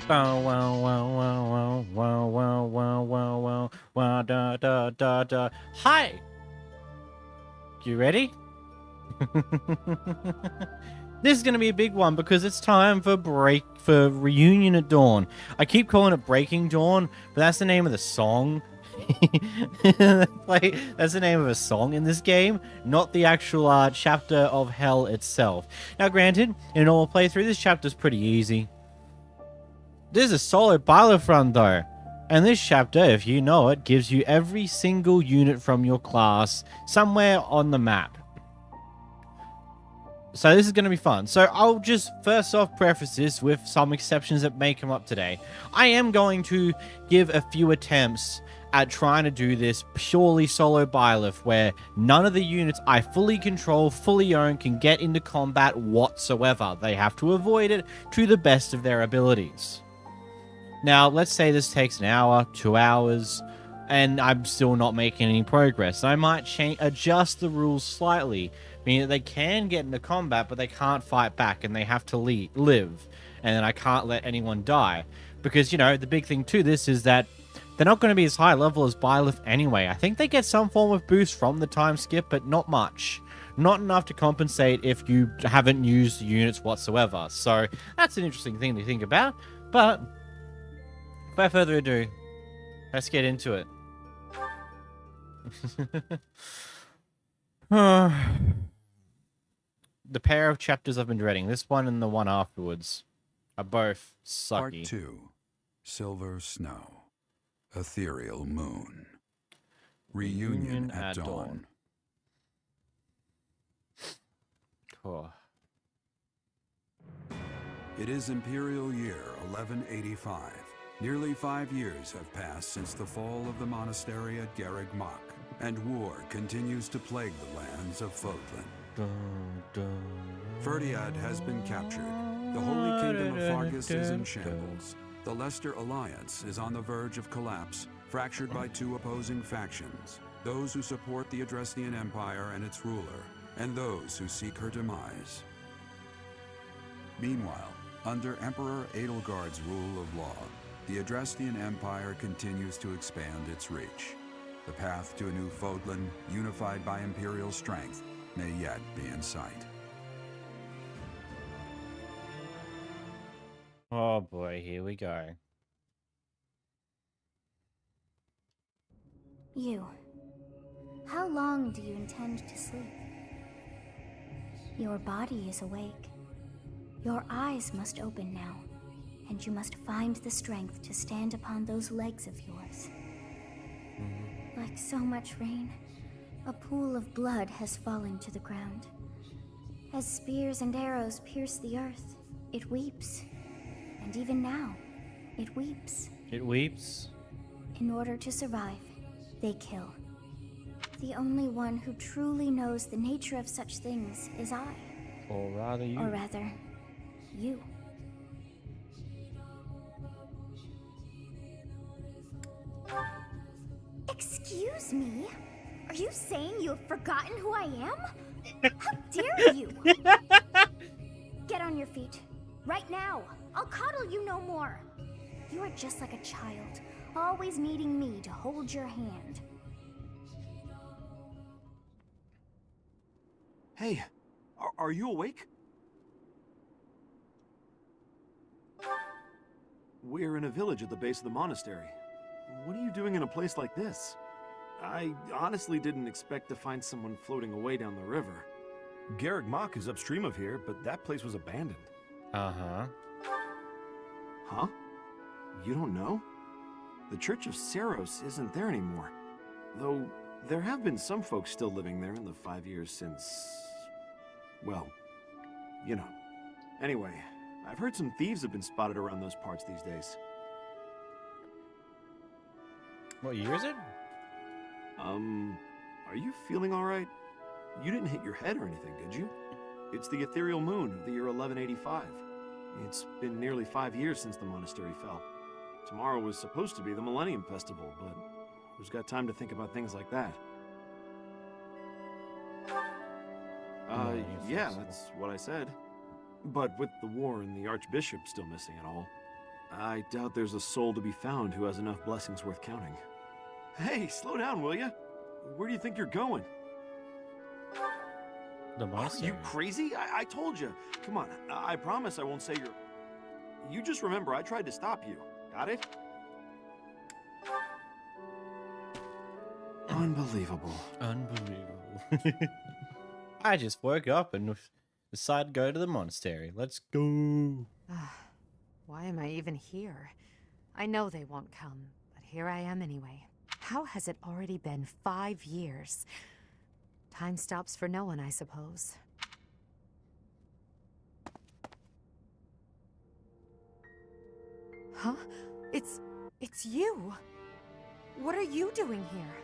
Wow, wow, wow, wow, wow, wow, wow, wow, wow, wow, da, da, da, da. Hi! You ready? This is going to be a big one because it's time for Reunion at Dawn. I keep calling it Breaking Dawn, but that's the name of the song. Like, that's the name of a song in this game, not the actual chapter of hell itself. Now, granted, in a normal playthrough, this chapter's pretty easy. This is a solid Byleth run though, and this chapter, if you know it, gives you every single unit from your class somewhere on the map. So this is going to be fun. So I'll just first off preface this with some exceptions that may come up today. I am going to give a few attempts at trying to do this purely solo Byleth, where none of the units I fully control, fully own, can get into combat whatsoever. They have to avoid it to the best of their abilities. Now, let's say this takes an hour, 2 hours, and I'm still not making any progress. I might adjust the rules slightly, meaning that they can get into combat, but they can't fight back, and they have to live. And then I can't let anyone die. Because, you know, the big thing to this is that they're not going to be as high level as Byleth anyway. I think they get some form of boost from the time skip, but not much. Not enough to compensate if you haven't used the units whatsoever. So, that's an interesting thing to think about, but without further ado, let's get into it. The pair of chapters I've been dreading, this one and the one afterwards, are both sucky. Part 2. Silver Snow. Ethereal Moon. Reunion at Dawn. Oh. It is Imperial Year 1185. Nearly 5 years have passed since the fall of the monastery at Garreg Mach, and war continues to plague the lands of Fodlan. Ferdiad has been captured. The Holy Kingdom of Fargus is in shambles. The Leicester Alliance is on the verge of collapse, fractured by 2 opposing factions. Those who support the Adrestian Empire and its ruler, and those who seek her demise. Meanwhile, under Emperor Edelgard's rule of law, the Adrestian Empire continues to expand its reach. The path to a new Fodlan, unified by Imperial strength, may yet be in sight. Oh boy, here we go. You. How long do you intend to sleep? Your body is awake. Your eyes must open now, and you must find the strength to stand upon those legs of yours. Like so much rain, a pool of blood has fallen to the ground. As spears and arrows pierce the earth, it weeps. And even now, it weeps. It weeps. In order to survive, they kill. The only one who truly knows the nature of such things is I. Or rather you. Or rather, you. Excuse me? Are you saying you have forgotten who I am? How dare you? Get on your feet. Right now. I'll coddle you no more. You are just like a child, always needing me to hold your hand. Hey, are you awake? We're in a village at the base of the monastery. What are you doing in a place like this? I honestly didn't expect to find someone floating away down the river. Garreg Mach is upstream of here, but that place was abandoned. Uh-huh. Huh? You don't know? The Church of Saros isn't there anymore. Though, there have been some folks still living there in the 5 years since... well, you know. Anyway, I've heard some thieves have been spotted around those parts these days. What year is it? Are you feeling alright? You didn't hit your head or anything, did you? It's the ethereal moon of the year 1185. It's been nearly 5 years since the monastery fell. Tomorrow was supposed to be the Millennium Festival, but who's got time to think about things like that? Yeah, that's what I said. But with the war and the Archbishop still missing it all, I doubt there's a soul to be found who has enough blessings worth counting. Hey, slow down, will ya? Where do you think you're going? The monastery. Are you crazy? I told you. Come on, I promise I won't say you're... You just remember I tried to stop you. Got it? Unbelievable. Unbelievable. I just woke up and decided to go to the monastery. Let's go. Why am I even here? I know they won't come, but here I am anyway. How has it already been 5 years? Time stops for no one, I suppose. Huh? It's you! What are you doing here?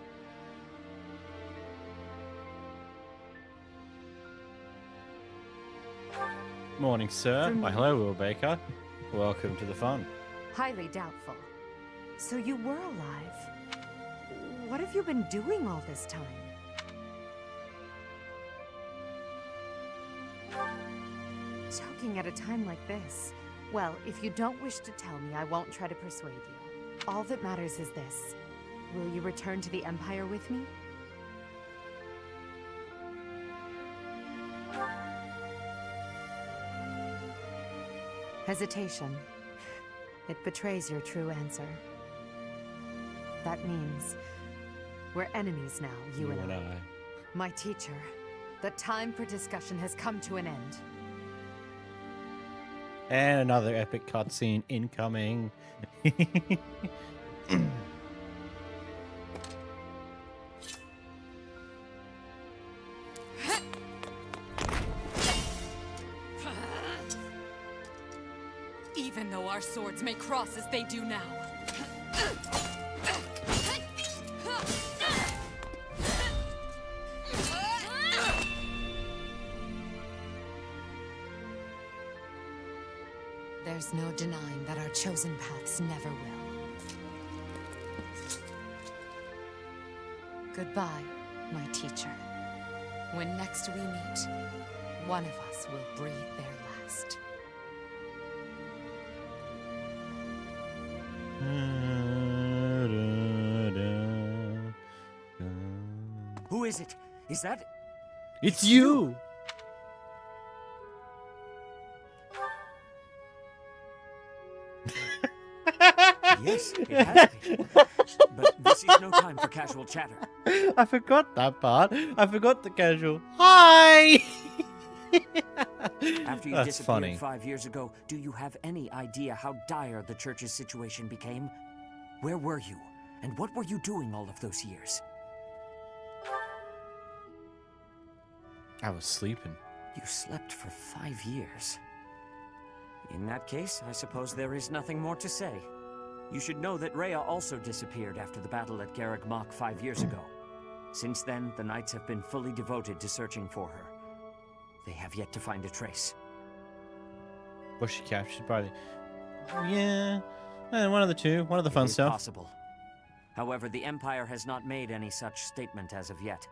Morning, sir. Why, hello, Will Baker. Welcome to the fun. Highly doubtful. So you were alive. What have you been doing all this time? Choking at a time like this. Well, if you don't wish to tell me, I won't try to persuade you. All that matters is this. Will you return to the Empire with me? Hesitation. It betrays your true answer. That means we're enemies now, you and I. My teacher, the time for discussion has come to an end. And another epic cutscene incoming. Even though our swords may cross as they do now. There's no denying that our chosen paths never will. Goodbye, my teacher. When next we meet, one of us will breathe their last. Who is it? Is that... It's you! Yes, it has been. But this is no time for casual chatter. I forgot that part. I forgot the casual. Hi! After you That's disappeared funny. 5 years ago, do you have any idea how dire the church's situation became? Where were you? And what were you doing all of those years? I was sleeping. You slept for 5 years. In that case, I suppose there is nothing more to say. You should know that Rhea also disappeared after the battle at Garreg Mach 5 years ago. Since then, the Knights have been fully devoted to searching for her. They have yet to find a trace. Was she captured by the... Yeah. One of the two. One of the fun It is stuff. possible. However, the Empire has not made any such statement as of yet.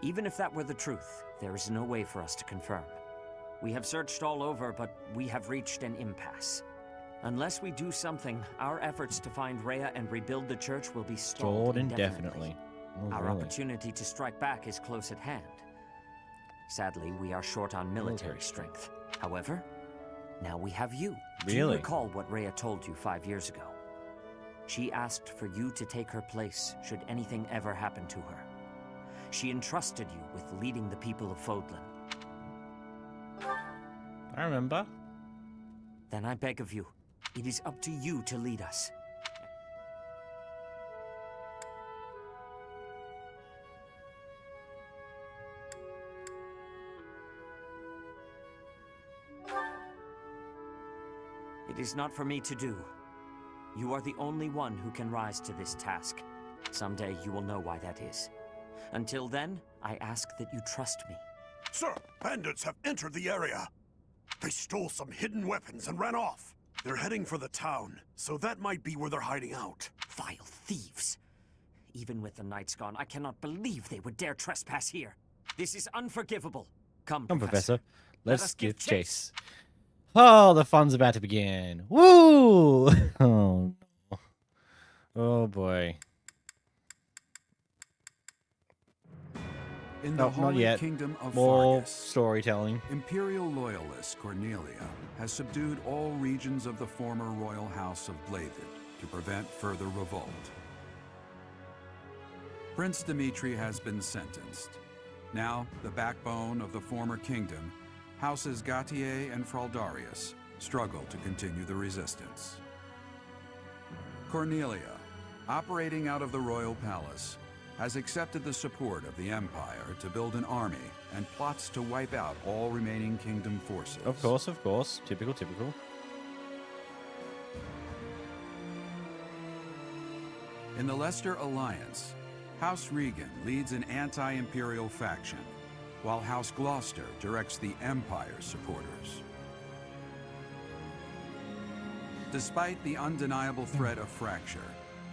Even if that were the truth, there is no way for us to confirm. We have searched all over, but we have reached an impasse. Unless we do something, our efforts to find Rhea and rebuild the church will be stalled indefinitely. Oh, Our really? opportunity to strike back is close at hand. Sadly, we are short on military strength. However, now we have you. Do you Really? recall what Rhea told you 5 years ago? She asked for you to take her place should anything ever happen to her. She entrusted you with leading the people of Fodlan. I remember. Then I beg of you, it is up to you to lead us. It is not for me to do. You are the only one who can rise to this task. Someday you will know why that is. Until then, I ask that you trust me. Sir, bandits have entered the area. They stole some hidden weapons and ran off. They're heading for the town, so that might be where they're hiding out. Vile thieves! Even with the Knights gone, I cannot believe they would dare trespass here. This is unforgivable. Come, Come, Professor. Let us Let's give give chase. Oh, the fun's about to begin. Woo! Oh, no. Oh, boy. In the No, not Holy yet. Kingdom of More Fargus, storytelling. Imperial loyalist Cornelia has subdued all regions of the former royal house of Byleth to prevent further revolt. Prince Dimitri has been sentenced. Now, the backbone of the former kingdom, Houses Gautier and Fraldarius, struggle to continue the resistance. Cornelia, operating out of the royal palace, has accepted the support of the Empire to build an army and plots to wipe out all remaining kingdom forces. Of course, of course. Typical, typical. In the Leicester Alliance, House Regan leads an anti-imperial faction, while House Gloucester directs the Empire's supporters. Despite the undeniable threat of fracture,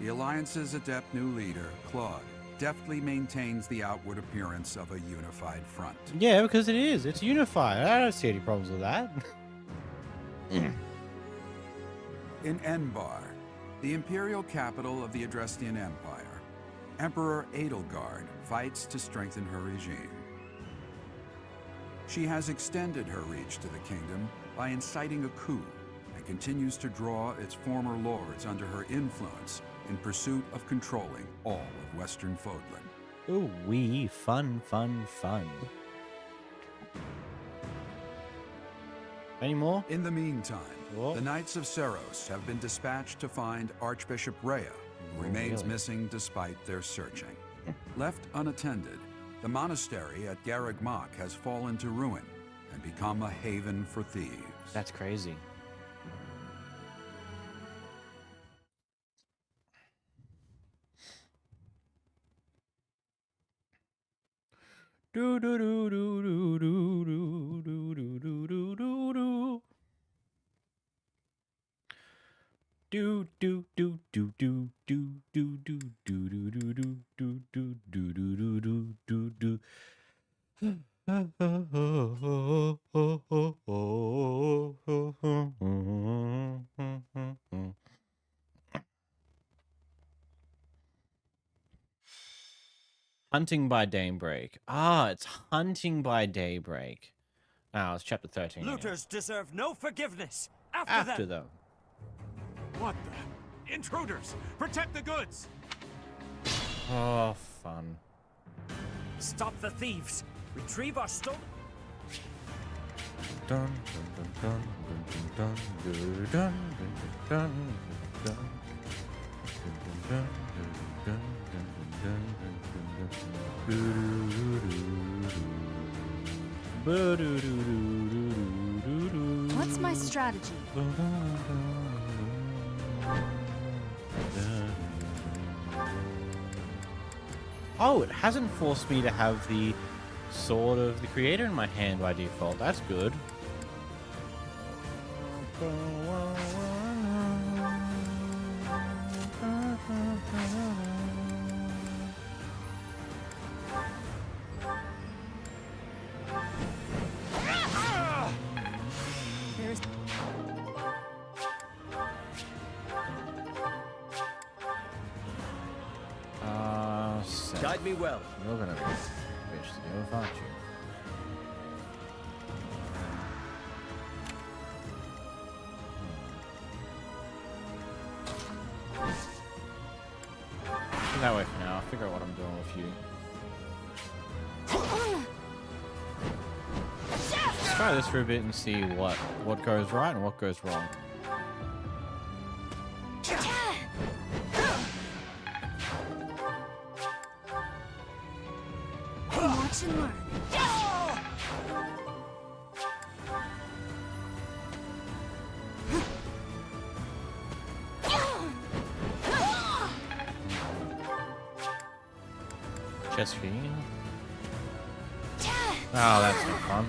the Alliance's adept new leader, Claude, deftly maintains the outward appearance of a unified front. Yeah, because it is. It's unified. I don't see any problems with that. In Enbar, the imperial capital of the Adrestian Empire, Emperor Edelgard fights to strengthen her regime. She has extended her reach to the kingdom by inciting a coup and continues to draw its former lords under her influence in pursuit of controlling all of Western Fodlan. Ooh, wee. Fun, fun, fun. Any more? In the meantime, Whoa. the Knights of Seros have been dispatched to find Archbishop Rhea, who remains really? missing despite their searching. Left unattended, the monastery at Garreg Mach has fallen to ruin and become a haven for thieves. That's crazy. Do do do do do do do do do do do do do. Do do do do do do do do do do do do do do do do do do do. Hunting by Daybreak. Ah, it's Hunting by Daybreak. Ah, it's chapter 13. yeah. Looters deserve no forgiveness. After them. What the? Intruders! Protect the goods! Oh, fun. Stop the thieves. Retrieve our stolen. Dun, dun, dun, dun, dun, dun, dun, dun, What's my strategy? Oh, it hasn't forced me to have the Sword of the Creator in my hand by default. That's good. There's Guide me well. You're gonna be bitch to deal with, aren't you? Go that way for now. I'll figure out what I'm doing with you. Let's try this for a bit and see what goes right and what goes wrong. watch and learn. Chest feeding? Oh, that's no fun.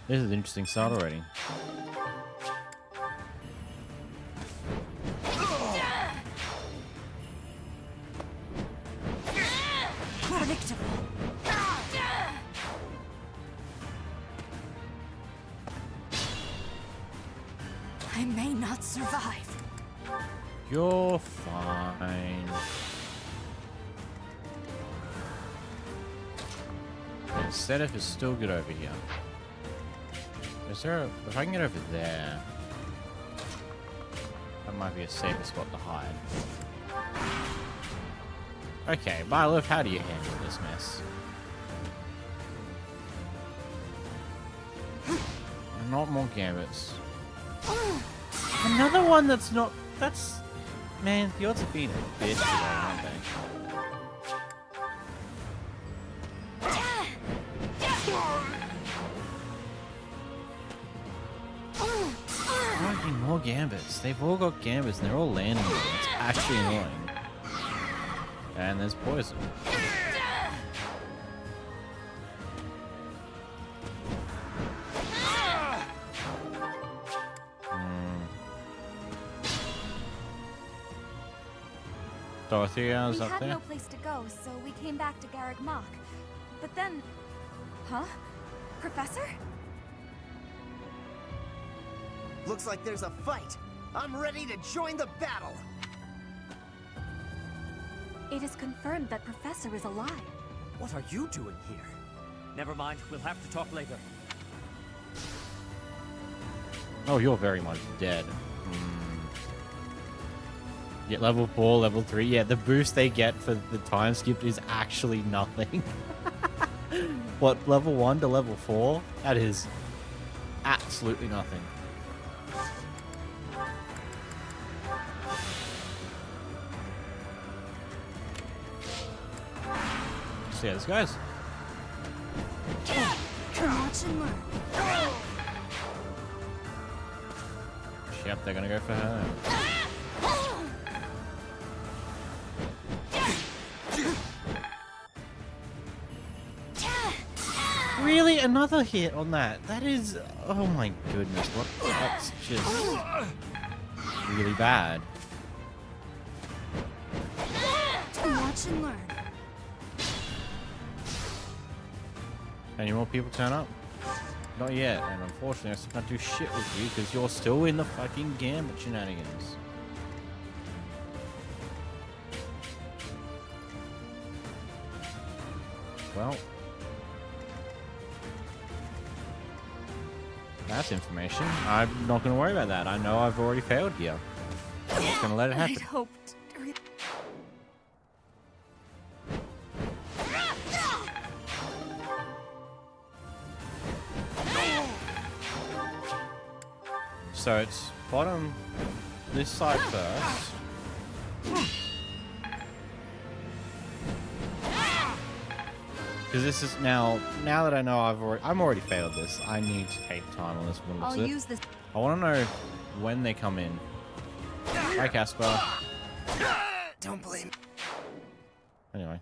This is an interesting start already. Predictable. I may not survive. You're fine. And Sedef is still good over here. Is there a, if I can get over there, that might be a safer spot to hide. Okay, Byleth, how do you handle this mess? Not more gambits. Another one that's not. That's. Man, the odds of being a bitch today, aren't they? More gambits. They've all got gambits and they're all landing them. It's actually annoying. And there's poison. Dorothea is We up had there. no place to go, so we came back to Garreg Mach. But then... Huh? Professor? Looks like there's a fight. I'm ready to join the battle. It is confirmed that Professor is alive. What are you doing here? Never mind, we'll have to talk later. Oh, you're very much dead. Yeah, level 4, level 3. Yeah, the boost they get for the time skip is actually nothing. What, level 1 to level 4? That is absolutely nothing. So yeah, this guy's... Watch and learn. Yep, they're gonna go for her. Really? Another hit on that? That is... Oh my goodness. What? That's just... really bad. Watch and learn. Any more people turn up? Not yet, and unfortunately I still can't do shit with you because you're still in the fucking gambit shenanigans. Well, that's information. I'm not going to worry about that. I know I've already failed here. I'm just going to let it happen. I'd hoped. So it's bottom this side first. Because this is now that I know I'm already failed this, I need to take time on this one. I'll use this. I want to know when they come in. Hi, Casper. Don't blame. Anyway.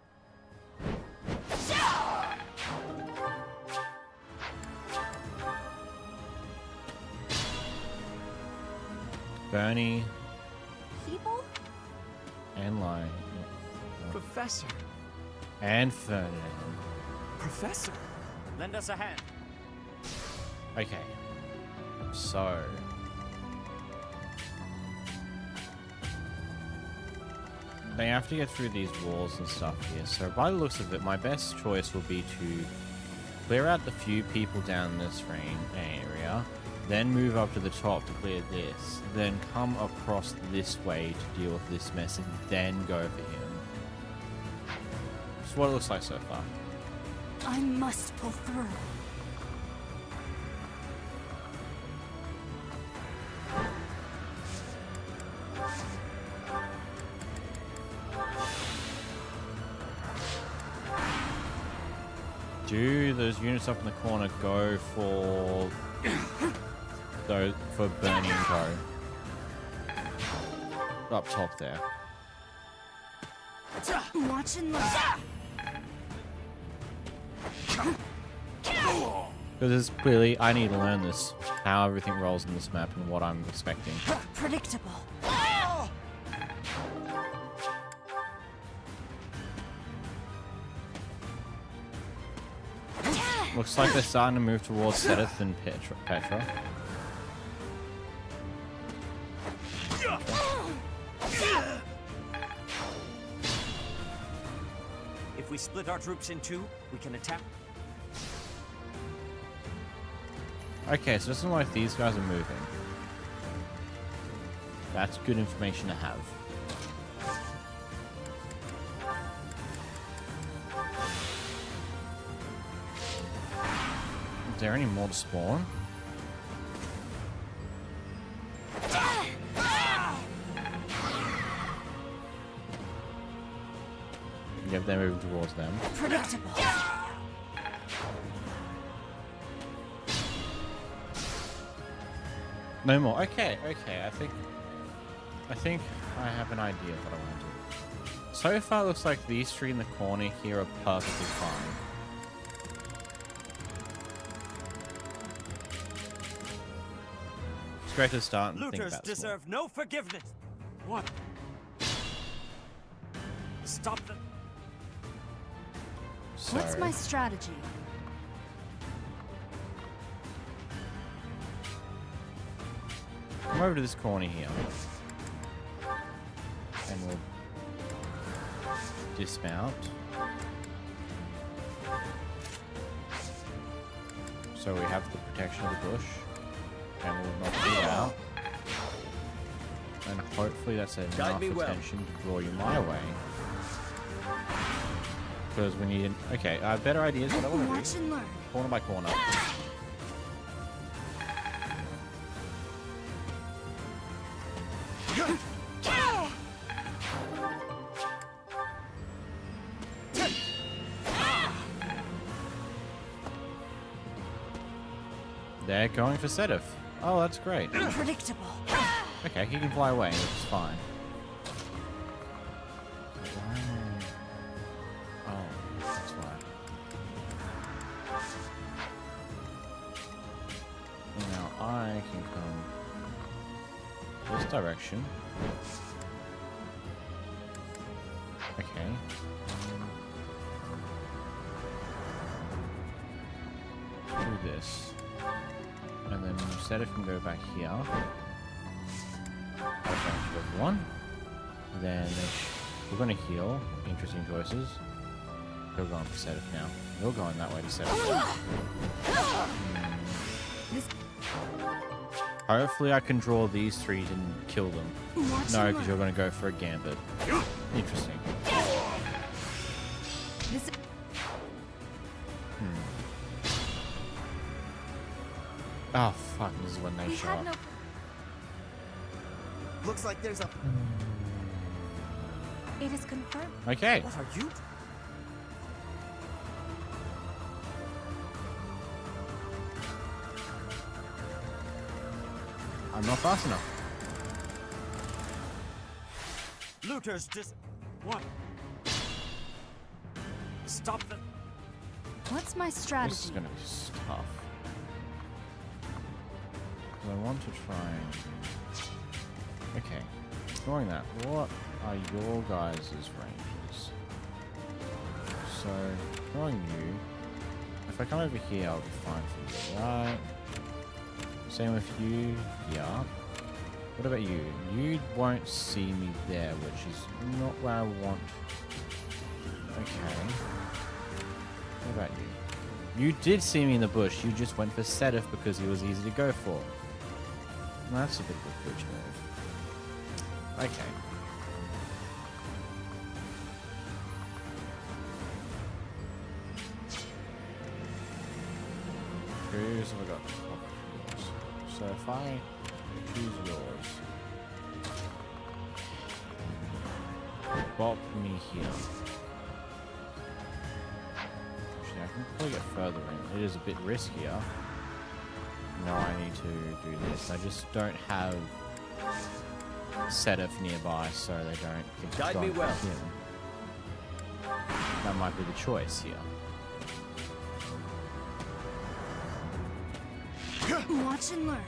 Bernie People? and Lion. Professor. And Ferdinand. Professor. Lend us a hand. Okay. So. They have to get through these walls and stuff here. So by the looks of it, my best choice will be to clear out the few people down this area, then move up to the top to clear this, then come across this way to deal with this mess, and then go for him. That's what it looks like so far. I must pull through. Do those units up in the corner go for Bernie and Co? Up top there. Watch and learn. Because it's clearly, I need to learn this, how everything rolls in this map and what I'm expecting. Predictable. Looks like they're starting to move towards Sedith and Petra. If we split our troops in two, we can attack. Okay, so it doesn't look like these guys are moving. That's good information to have. Is there any more to spawn? Yep, they're moving towards them. Predictable. No more. Okay, okay. I think I have an idea of what I want to do. So far, it looks like these three in the corner here are perfectly fine. It's great to start and think Looters about this more. deserve no forgiveness. What? Stop them. So, What's my strategy? come over to this corner here. And we'll dismount. So we have the protection of the bush. And we'll knock you out. And hopefully that's enough attention to draw you my way. Because we need... Okay, better ideas what I want to Watch do. and learn. Corner by corner. They're going for Sedith. Oh, that's great. Predictable. Okay, he can fly away. It's fine. Oh, that's why. Now I can come this direction. Okay. Do this. And then Sedith can go back here. Advantage everyone. Then we're going to heal. Interesting choices. You're going for Sedith now. You're going that way to Sedith. Hopefully I can draw these three and kill them. No, because you're going to go for a gambit. Interesting. Oh, fuck. This is when they show up. Looks like there's a... It is confirmed. Okay. What are you... I'm not fast enough. Looters just... What? Stop the... What's my This is strategy? going to be tough. I want to try and... Okay. Ignoring that, what are your guys' ranges? So, ignoring you, if I come over here, I'll be fine for you, right? Same with you, yeah. What about you? You won't see me there, which is not where I want. Okay. What about you? You did see me in the bush, you just went for Sedith because he was easy to go for. That's a bit of a bitch move. Okay. Who's have I got? So if I choose yours, bop me here. Actually, I can probably get further in. It is a bit riskier. No, I need to do this. I just don't have Sedith nearby, so they don't get Guide me well. him. That might be the choice here. Watch and learn.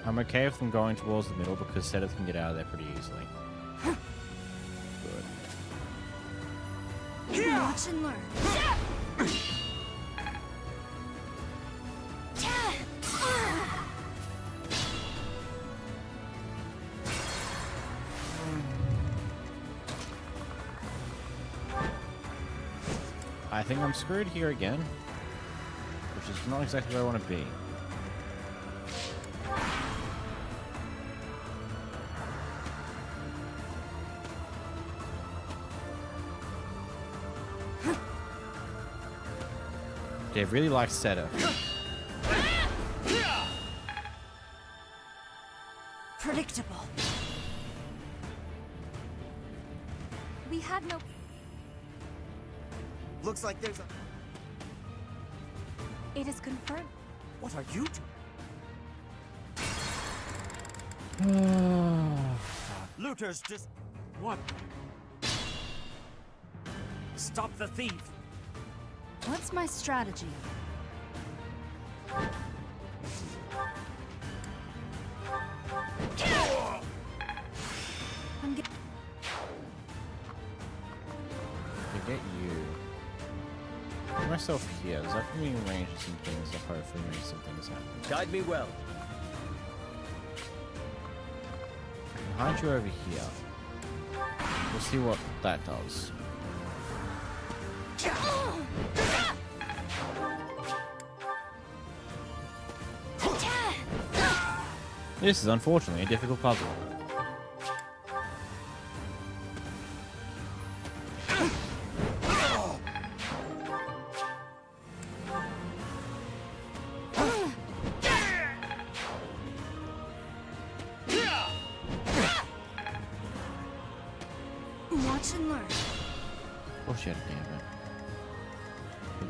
I'm okay with them going towards the middle because Sedith can get out of there pretty easily. Good. Watch and learn. I think I'm screwed here again, which is not exactly where I want to be. They really like Sedith. Predictable. We had no... Looks like there's a... It is confirmed. What are you Looters just... What? Stop the thief! What's my strategy? I'm get... To get you. Put myself here. Does that put me in range of some things that hopefully make some things happen? Guide me well. I can hide you over here. We'll see what that does. This is unfortunately a difficult puzzle. Watch and learn. Oh shit, damn it.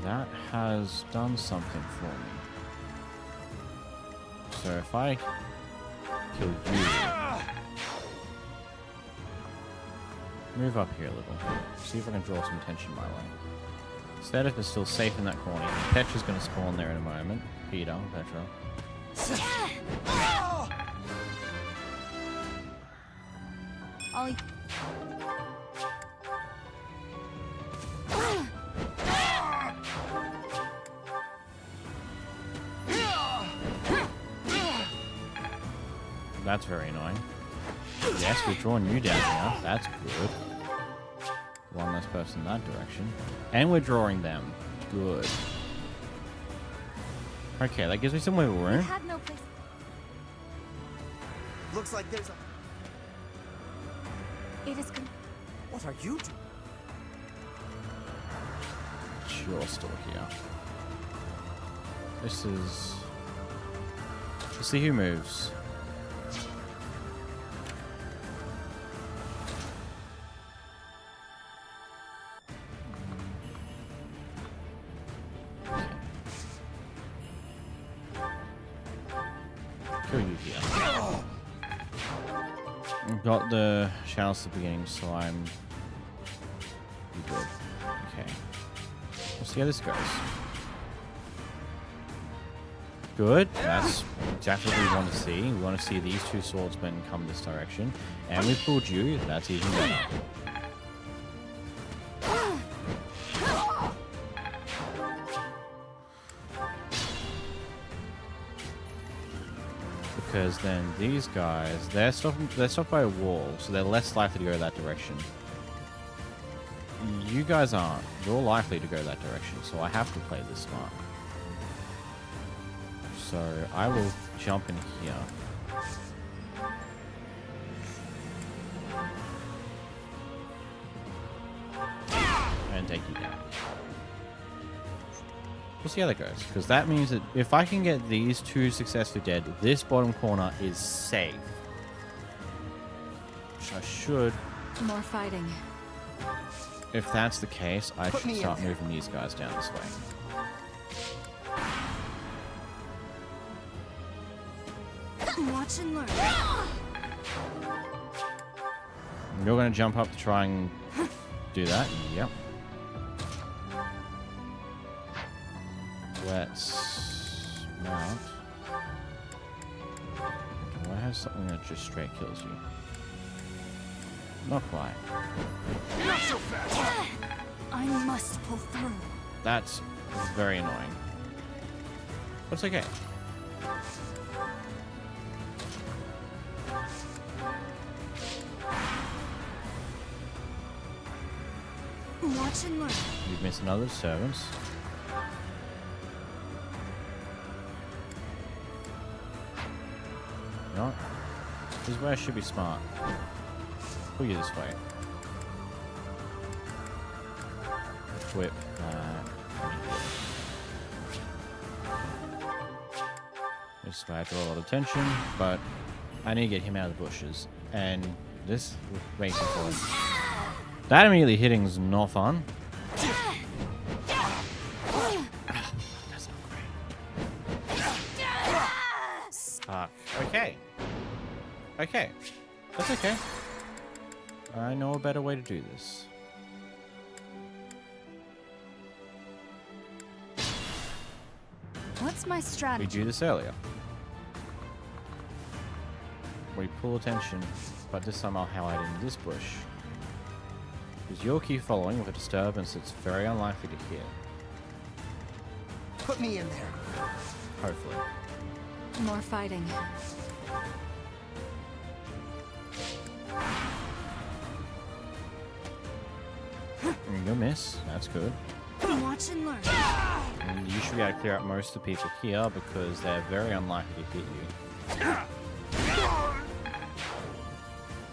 That has done something for me. So if I kill you, move up here a little. See if I can draw some attention my way. Sedith is still safe in that corner. Petra's going to spawn there in a moment. Peter, Petra. I'll... That's very annoying. Yes, we've drawn you down now. That's good. One less person in that direction. And we're drawing them. Good. Okay, that gives me some wiggle We room. had no place. Looks like there's a... It is con- What are you doing? You're still here. This is... Let's see who moves. Kill you here. I've got the channels at the beginning, so I'm good. Okay. We'll see how this goes. Good. That's exactly what we want to see. We want to see these two swordsmen come this direction. And we pulled you. That's even better. Because then these guys, they're stopped by a wall, so they're less likely to go that direction. You guys aren't. You're likely to go that direction, so I have to play this smart. So I will jump in here. And take you down. We'll see how that goes, because that means that if I can get these two successfully dead, this bottom corner is safe. Which I should... more fighting. If that's the case, I should start moving these guys down this way. Watch and learn. You're going to jump up to try and do that? Yep. Let's mount. Do I have something that just straight kills you? Not quite. Not so fast! I must pull through. That's very annoying. But it's okay. Watch and learn. You've missed another disturbance. No. This is where I should be smart. Pull you this way. Equip that. This way I draw a lot of tension, but I need to get him out of the bushes. And this makes it for him. That immediately hitting is not fun. That's not great. Okay. Okay. That's okay. I know a better way to do this. What's my We strategy? do this earlier. We pull attention, but this time I'll highlight in this bush. Because you'll keep following with a disturbance that's very unlikely to hit. Put me in there. Hopefully. More fighting. You'll miss. That's good. Watch and learn. And you should be able to clear out most of the people here because they're very unlikely to hit you.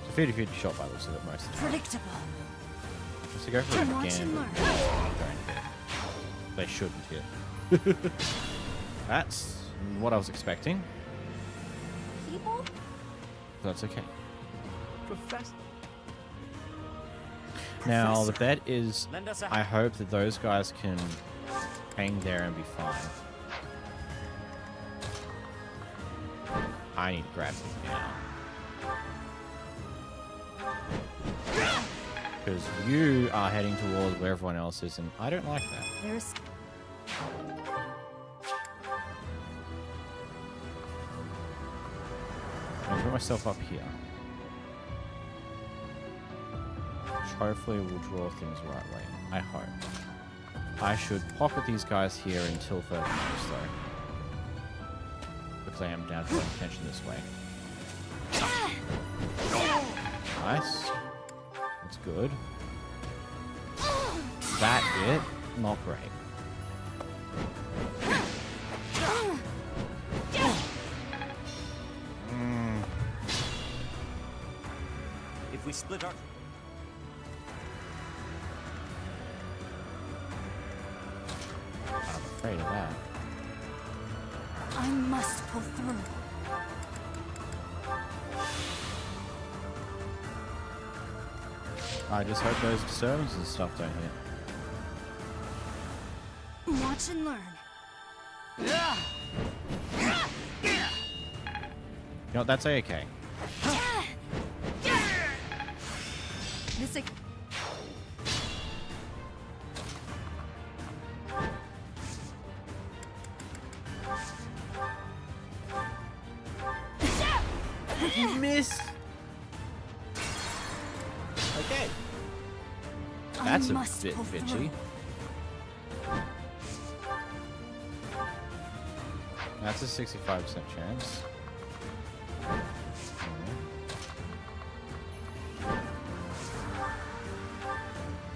It's a 50-50 shot by the looks of it most of the time. Predictable. So go for it Watch again. and learn. They shouldn't hit. That's what I was expecting. People? That's okay. Professor. Now, the bet is, Lend us a I hope that those guys can hang there and be fine. I need to grab them now. Because you are heading towards where everyone else is, and I don't like that. There's I'll put myself up here. Which hopefully will draw things the right way. I hope. I should pocket these guys here until further notice, though. Because I am down to attention this way. Nice. That's good. That bit, not great. If we split our... I'm afraid of that. I must pull through. I just hope those disturbance and stuff don't hit. Watch and learn. You know what, that's okay. This You missed! Okay. That's a bit bitchy. That's a 65% chance.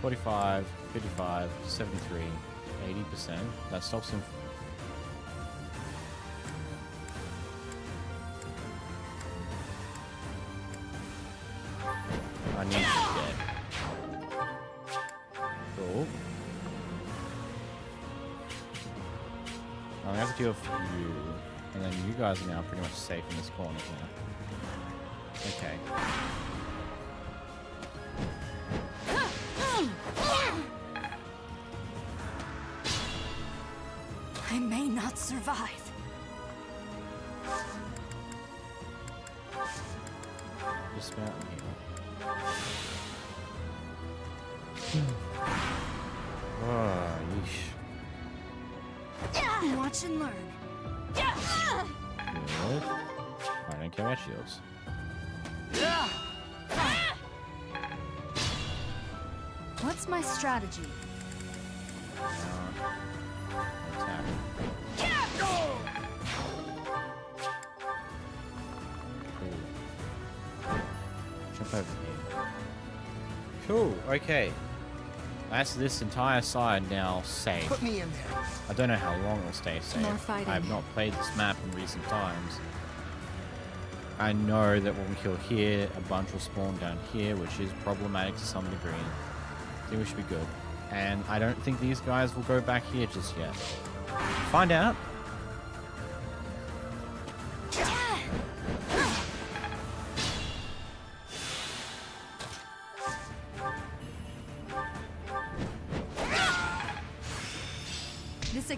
45, 55, 73, 80%. That stops him. I need to get. Cool. I'm gonna have to do a few, and then you guys are now pretty much safe in this corner here. Okay. I may not survive. This mountain here. Oh, yeesh. Watch and learn. Good. I don't care about shields. What's my strategy? Attack. Cool. Jump over here. Cool, okay. That's this entire side now safe. Put me in there. I don't know how long it'll stay safe. More fighting. I have not played this map in recent times. I know that when we kill here, a bunch will spawn down here, which is problematic to some degree. I think we should be good. And I don't think these guys will go back here just yet. Find out. This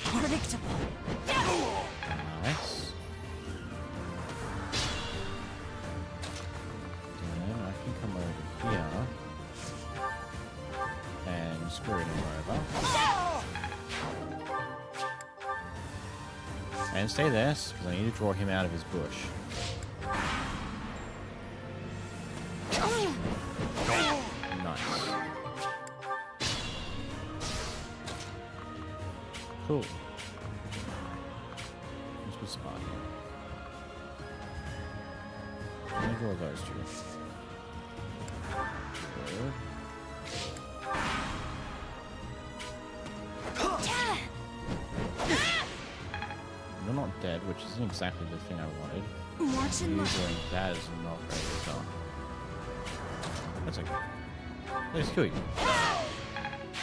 predictable. Nice. Then I can come over here and screw him over. And stay there, because I need to draw him out of his bush. Nice. Cool. Let's put spot here. Let me draw those two. Good. You're not dead, which isn't exactly the thing I wanted. Watch and learn. Usually that is not very good done. That's okay. Let's kill you.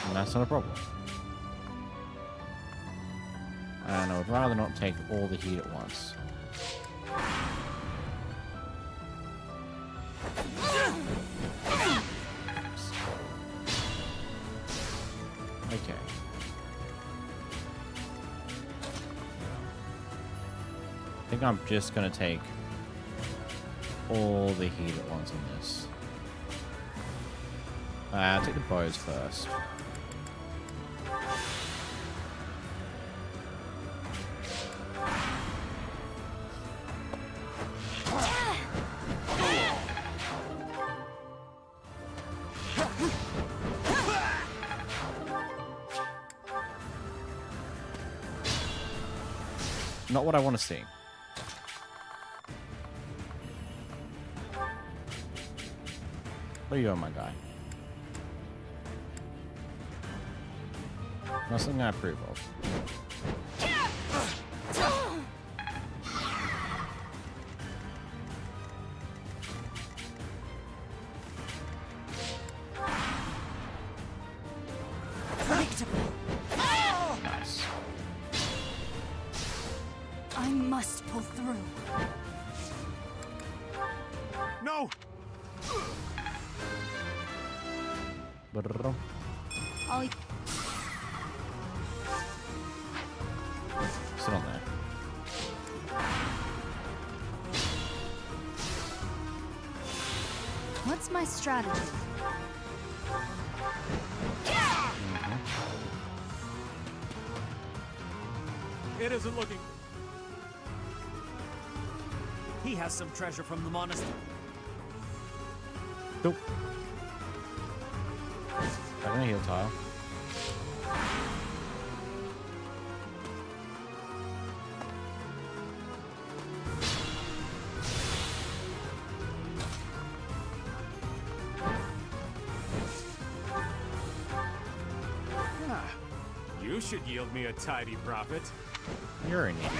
And that's not a problem. And I would rather not take all the heat at once. Okay. I think I'm just gonna take all the heat at once on this. I'll take the bows first. Not what I want to see. What are you on, my guy? Not something I approve of. Nice. I must pull through. No! Brrr. I'll... Sit on there. What's my strategy? It isn't looking... He has some treasure from the monastery. Nope. I don't heal tile. You should yield me a tidy profit. You're an idiot.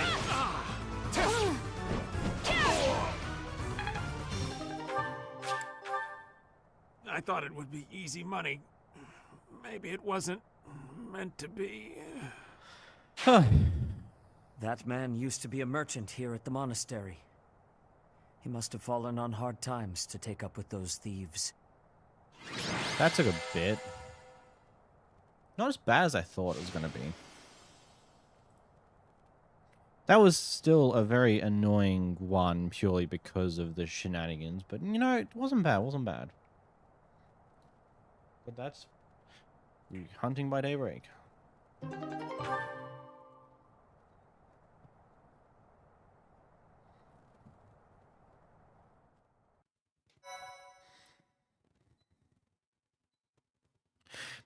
I thought it would be easy money. Maybe it wasn't meant to be. That man used to be a merchant here at the monastery. He must have fallen on hard times to take up with those thieves. That took a bit. Not as bad as I thought it was going to be. That was still a very annoying one purely because of the shenanigans. But, you know, it wasn't bad. It wasn't bad. But that's hunting by daybreak.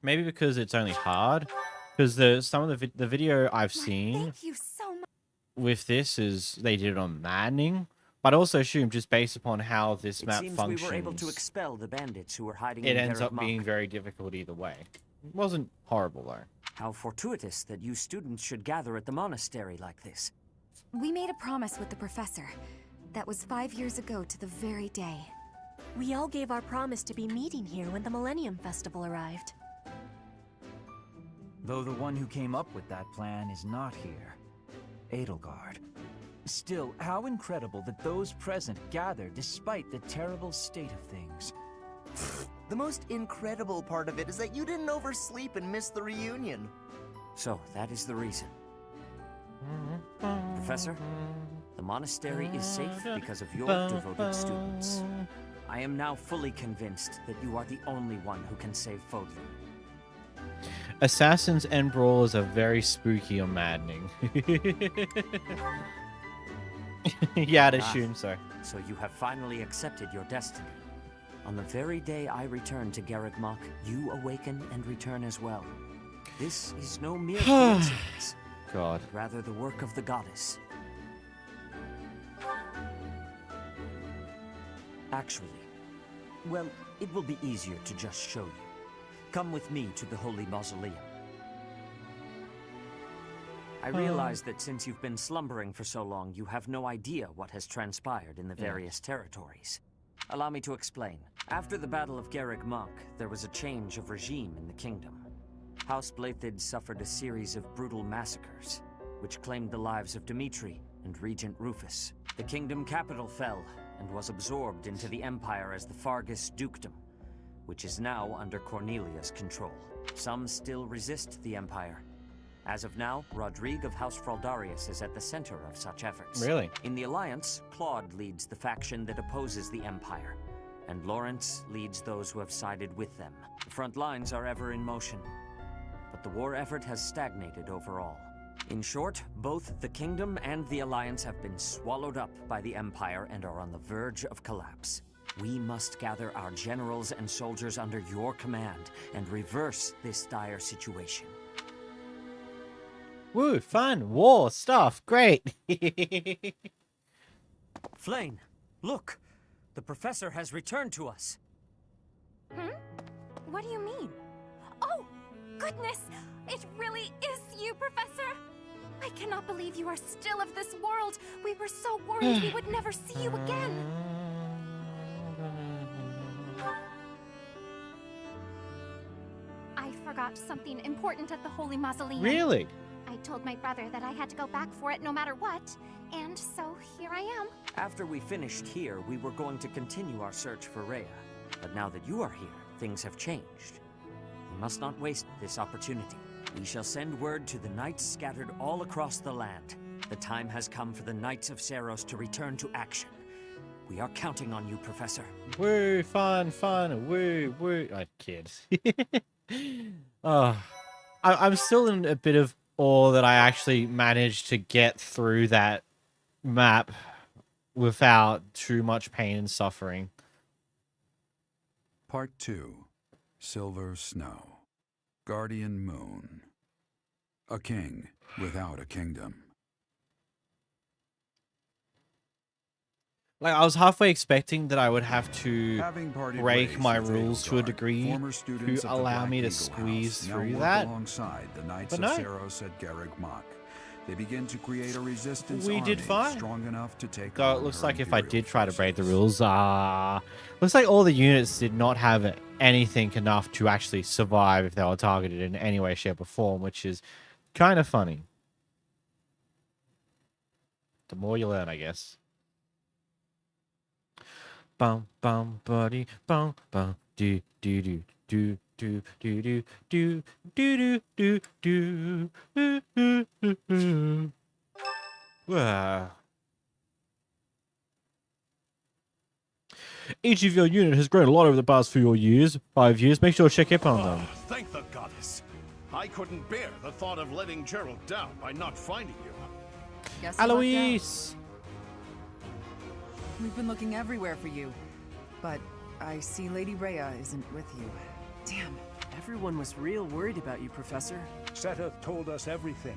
Maybe because it's only hard. Because some of the video I've seen Thank you so much. with this is they did it on Maddening. But I also assume just based upon how this It map seems functions, we were able to expel the bandits who were hiding it in ends up Garreg being Mach. very difficult either way. It wasn't horrible though. How fortuitous that you students should gather at the monastery like this. We made a promise with the professor. That was 5 years ago to the very day. We all gave our promise to be meeting here when the Millennium Festival arrived. Though the one who came up with that plan is not here. Edelgard. Still, how incredible that those present gathered despite the terrible state of things. The most incredible part of it is that you didn't oversleep and miss the reunion. So, that is the reason. Professor, the monastery is safe because of your devoted students. I am now fully convinced that you are the only one who can save Fodlan. Assassins and brawlers are very spooky or maddening. Yeah, I'd assume so. So you have finally accepted your destiny. On the very day I return to Garreg Mach, you awaken and return as well. This is no mere coincidence. God. But rather the work of the goddess. Actually, well, it will be easier to just show you. Come with me to the Holy Mausoleum. I realize that since you've been slumbering for so long, you have no idea what has transpired in the various territories. Allow me to explain. After the Battle of Garreg Mach, there was a change of regime in the kingdom. House Byleth suffered a series of brutal massacres, which claimed the lives of Dimitri and Regent Rufus. The kingdom capital fell and was absorbed into the Empire as the Fargus Dukedom, which is now under Cornelia's control. Some still resist the Empire. As of now, Rodrigue of House Fraldarius is at the center of such efforts. Really? In the Alliance, Claude leads the faction that opposes the Empire, and Lawrence leads those who have sided with them. The front lines are ever in motion, but the war effort has stagnated overall. In short, both the Kingdom and the Alliance have been swallowed up by the Empire and are on the verge of collapse. We must gather our generals and soldiers under your command and reverse this dire situation. Woo, fun, war stuff, great. Flame, look! The Professor has returned to us. What do you mean? Oh, goodness! It really is you, Professor! I cannot believe you are still of this world. We were so worried we would never see you again. I forgot something important at the Holy Mausoleum. Really? I told my brother that I had to go back for it no matter what, and so here I am. After we finished here, we were going to continue our search for Rhea. But now that you are here, things have changed. We must not waste this opportunity. We shall send word to the knights scattered all across the land. The time has come for the Knights of Seiros to return to action. We are counting on you, Professor. Woo, fun, woo, woo. I kid. I'm still in a bit of awe that I actually managed to get through that map without too much pain and suffering. Part 2. Silver Snow. Guardian Moon. A king without a kingdom. Like, I was halfway expecting that I would have to break my with rules to a Edelgard, degree former to students of the allow Black me to Eagle squeeze House now through work that. alongside the Knights But of no. Seiros at Garreg Mach. They begin to create a resistance We did army fine. strong enough to take Though on it looks her like if I Imperial did try to break the forces. rules, looks like all the units did not have anything enough to actually survive if they were targeted in any way, shape, or form, which is kind of funny. The more you learn, I guess. Bum bum buddy bum bum do do do do do do do do do do do. Wow. Each of your unit has grown a lot over the past 5 years. Make sure to check up on them. Thank the goddess. I couldn't bear the thought of letting Gerald down by not finding you. Guess you lucked out. Alois! We've been looking everywhere for you. But I see Lady Rhea isn't with you. Damn, everyone was real worried about you, Professor. Setheth told us everything.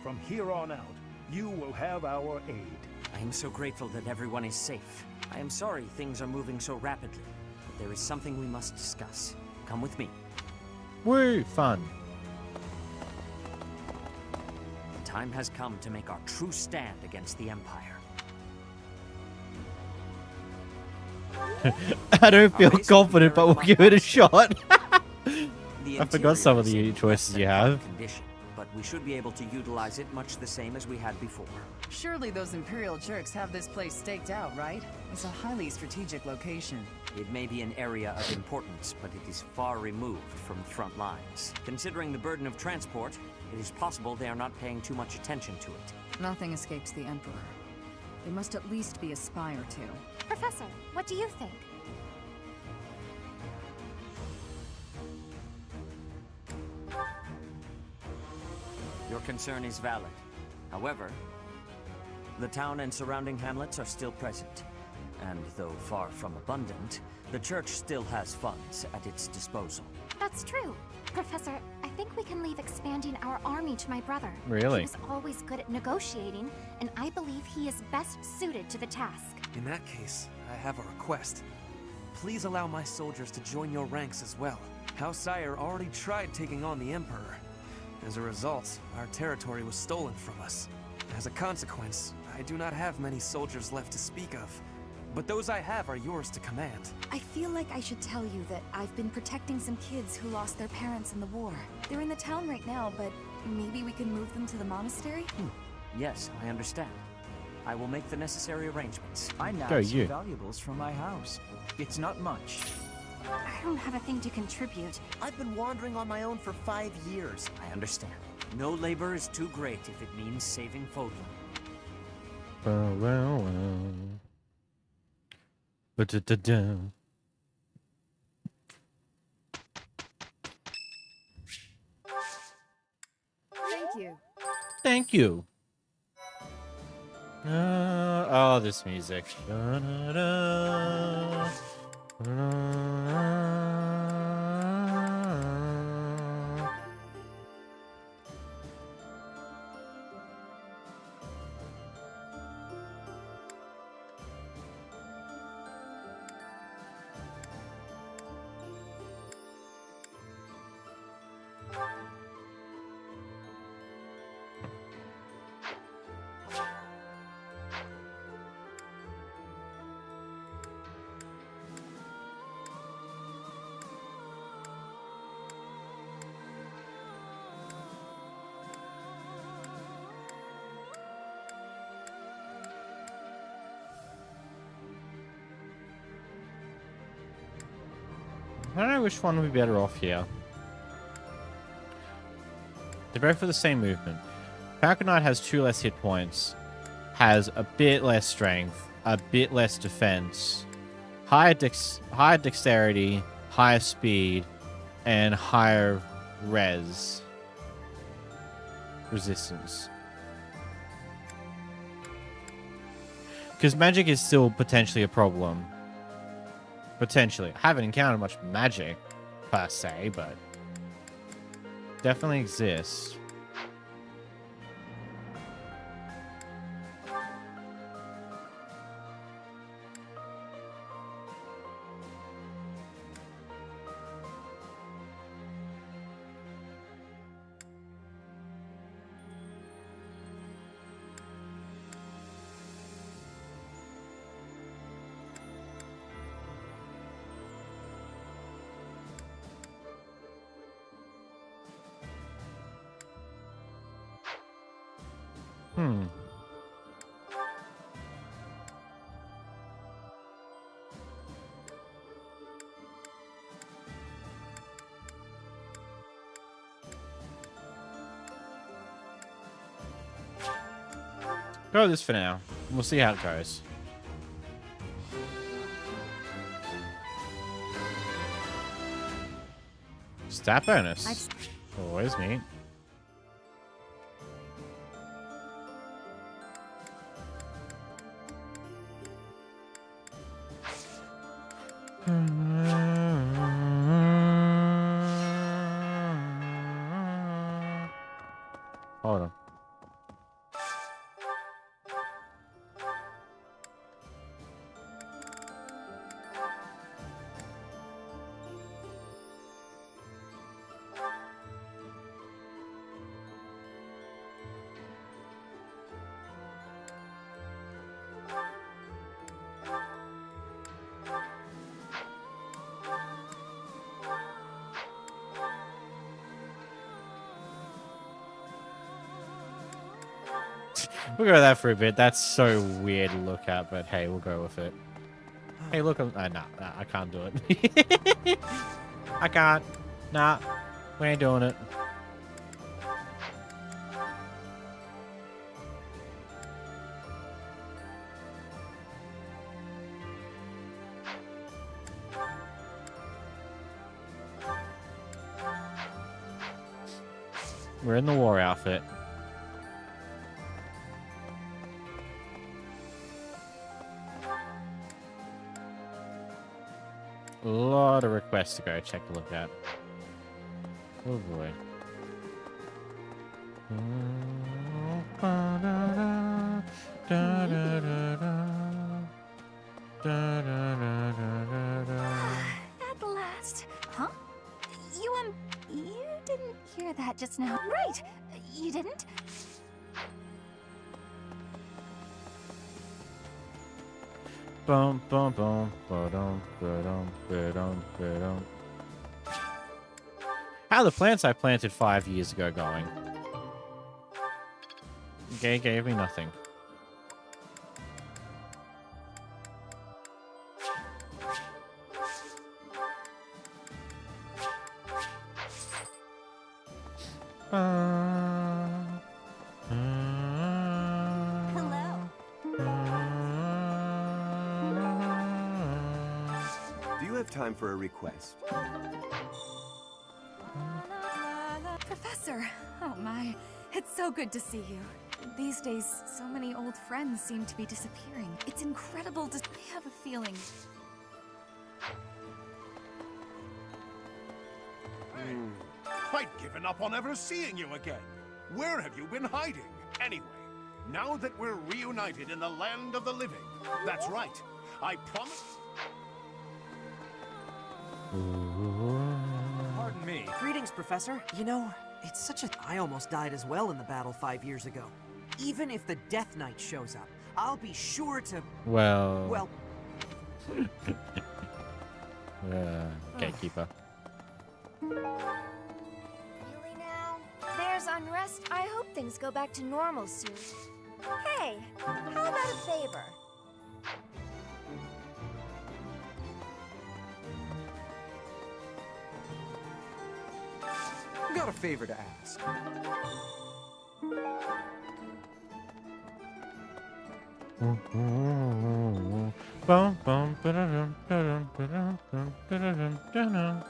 From here on out, you will have our aid. I am so grateful that everyone is safe. I am sorry things are moving so rapidly, but there is something we must discuss. Come with me. Woo, fun. The time has come to make our true stand against the Empire. I don't feel confident, but we'll give it a shot. The I forgot some of the interior is in choices less you than bad have. condition, but we should be able to utilize it much the same as we had before. Surely those Imperial jerks have this place staked out, right? It's a highly strategic location. It may be an area of importance, but it is far removed from the front lines. Considering the burden of transport, it is possible they are not paying too much attention to it. Nothing escapes the Emperor. They must at least be a spy or two. Professor, what do you think? Your concern is valid. However, the town and surrounding hamlets are still present. And though far from abundant, the church still has funds at its disposal. That's true. Professor, I think we can leave expanding our army to my brother. Really? He was always good at negotiating, and I believe he is best suited to the task. In that case, I have a request. Please allow my soldiers to join your ranks as well. House Sire already tried taking on the Emperor. As a result, our territory was stolen from us. As a consequence, I do not have many soldiers left to speak of. But those I have are yours to command. I feel like I should tell you that I've been protecting some kids who lost their parents in the war. They're in the town right now, but maybe we can move them to the monastery? Yes, I understand. I will make the necessary arrangements. I nabbed Go some you. valuables from my house. It's not much. I don't have a thing to contribute. I've been wandering on my own for 5 years. I understand. No labor is too great if it means saving Fodlan. Ba-da-da-da. Thank you. Oh, this music. I don't know which one would be better off here. They're both for the same movement. Falcon Knight has 2 less hit points, has a bit less strength, a bit less defense, higher dexterity, higher speed, and higher resistance. Because magic is still potentially a problem. Potentially. I haven't encountered much magic, per se, but definitely exists. Go with this for now. We'll see how it goes. Stat bonus. Always neat. Hold on. We'll go with that for a bit. That's so weird to look at, but hey, we'll go with it. Hey, look. Nah, I can't do it. I can't. Nah, we ain't doing it. We're in the war outfit. A lot of requests to go check a look at. Oh boy. At last. Huh? You didn't hear that just now. Right. You didn't? Bum bum bum ba-dum ba-dum ba-dum ba-dum. How are the plants I planted 5 years ago going? Okay, gave me nothing. Time for a request. Professor! Oh my. It's so good to see you. These days, so many old friends seem to be disappearing. It's incredible to... I have a feeling... I'd given up on ever seeing you again. Where have you been hiding? Anyway, now that we're reunited in the land of the living, that's right. I promise... Pardon me. Greetings, Professor. You know, it's such a... I almost died as well in the battle 5 years ago. Even if the Death Knight shows up, I'll be sure to... Well... Well... Gatekeeper. Really now? There's unrest. I hope things go back to normal soon. Hey, how about a favor? Got a favor to ask. Bum, bum, ba-da-dum, da-dum, ba-dum, dum, da-da-dum, da-dum.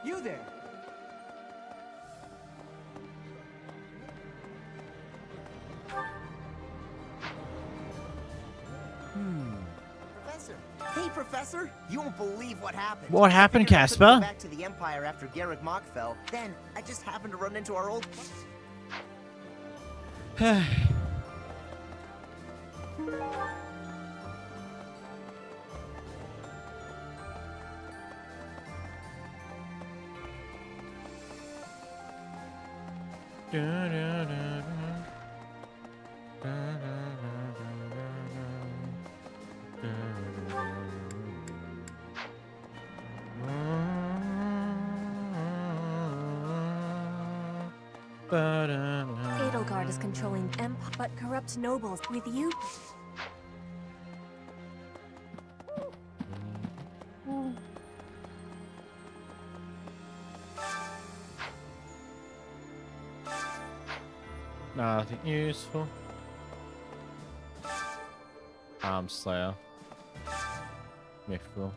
You there? Professor. Hey, Professor. You won't believe what happened. What happened, I figured I couldn't go Casper? back to the Empire after Garrick Mach fell. Then I just happened to run into our old... Edelgard is controlling Empire, but corrupt nobles with you. Nothing useful. Arm Slayer. Mithril.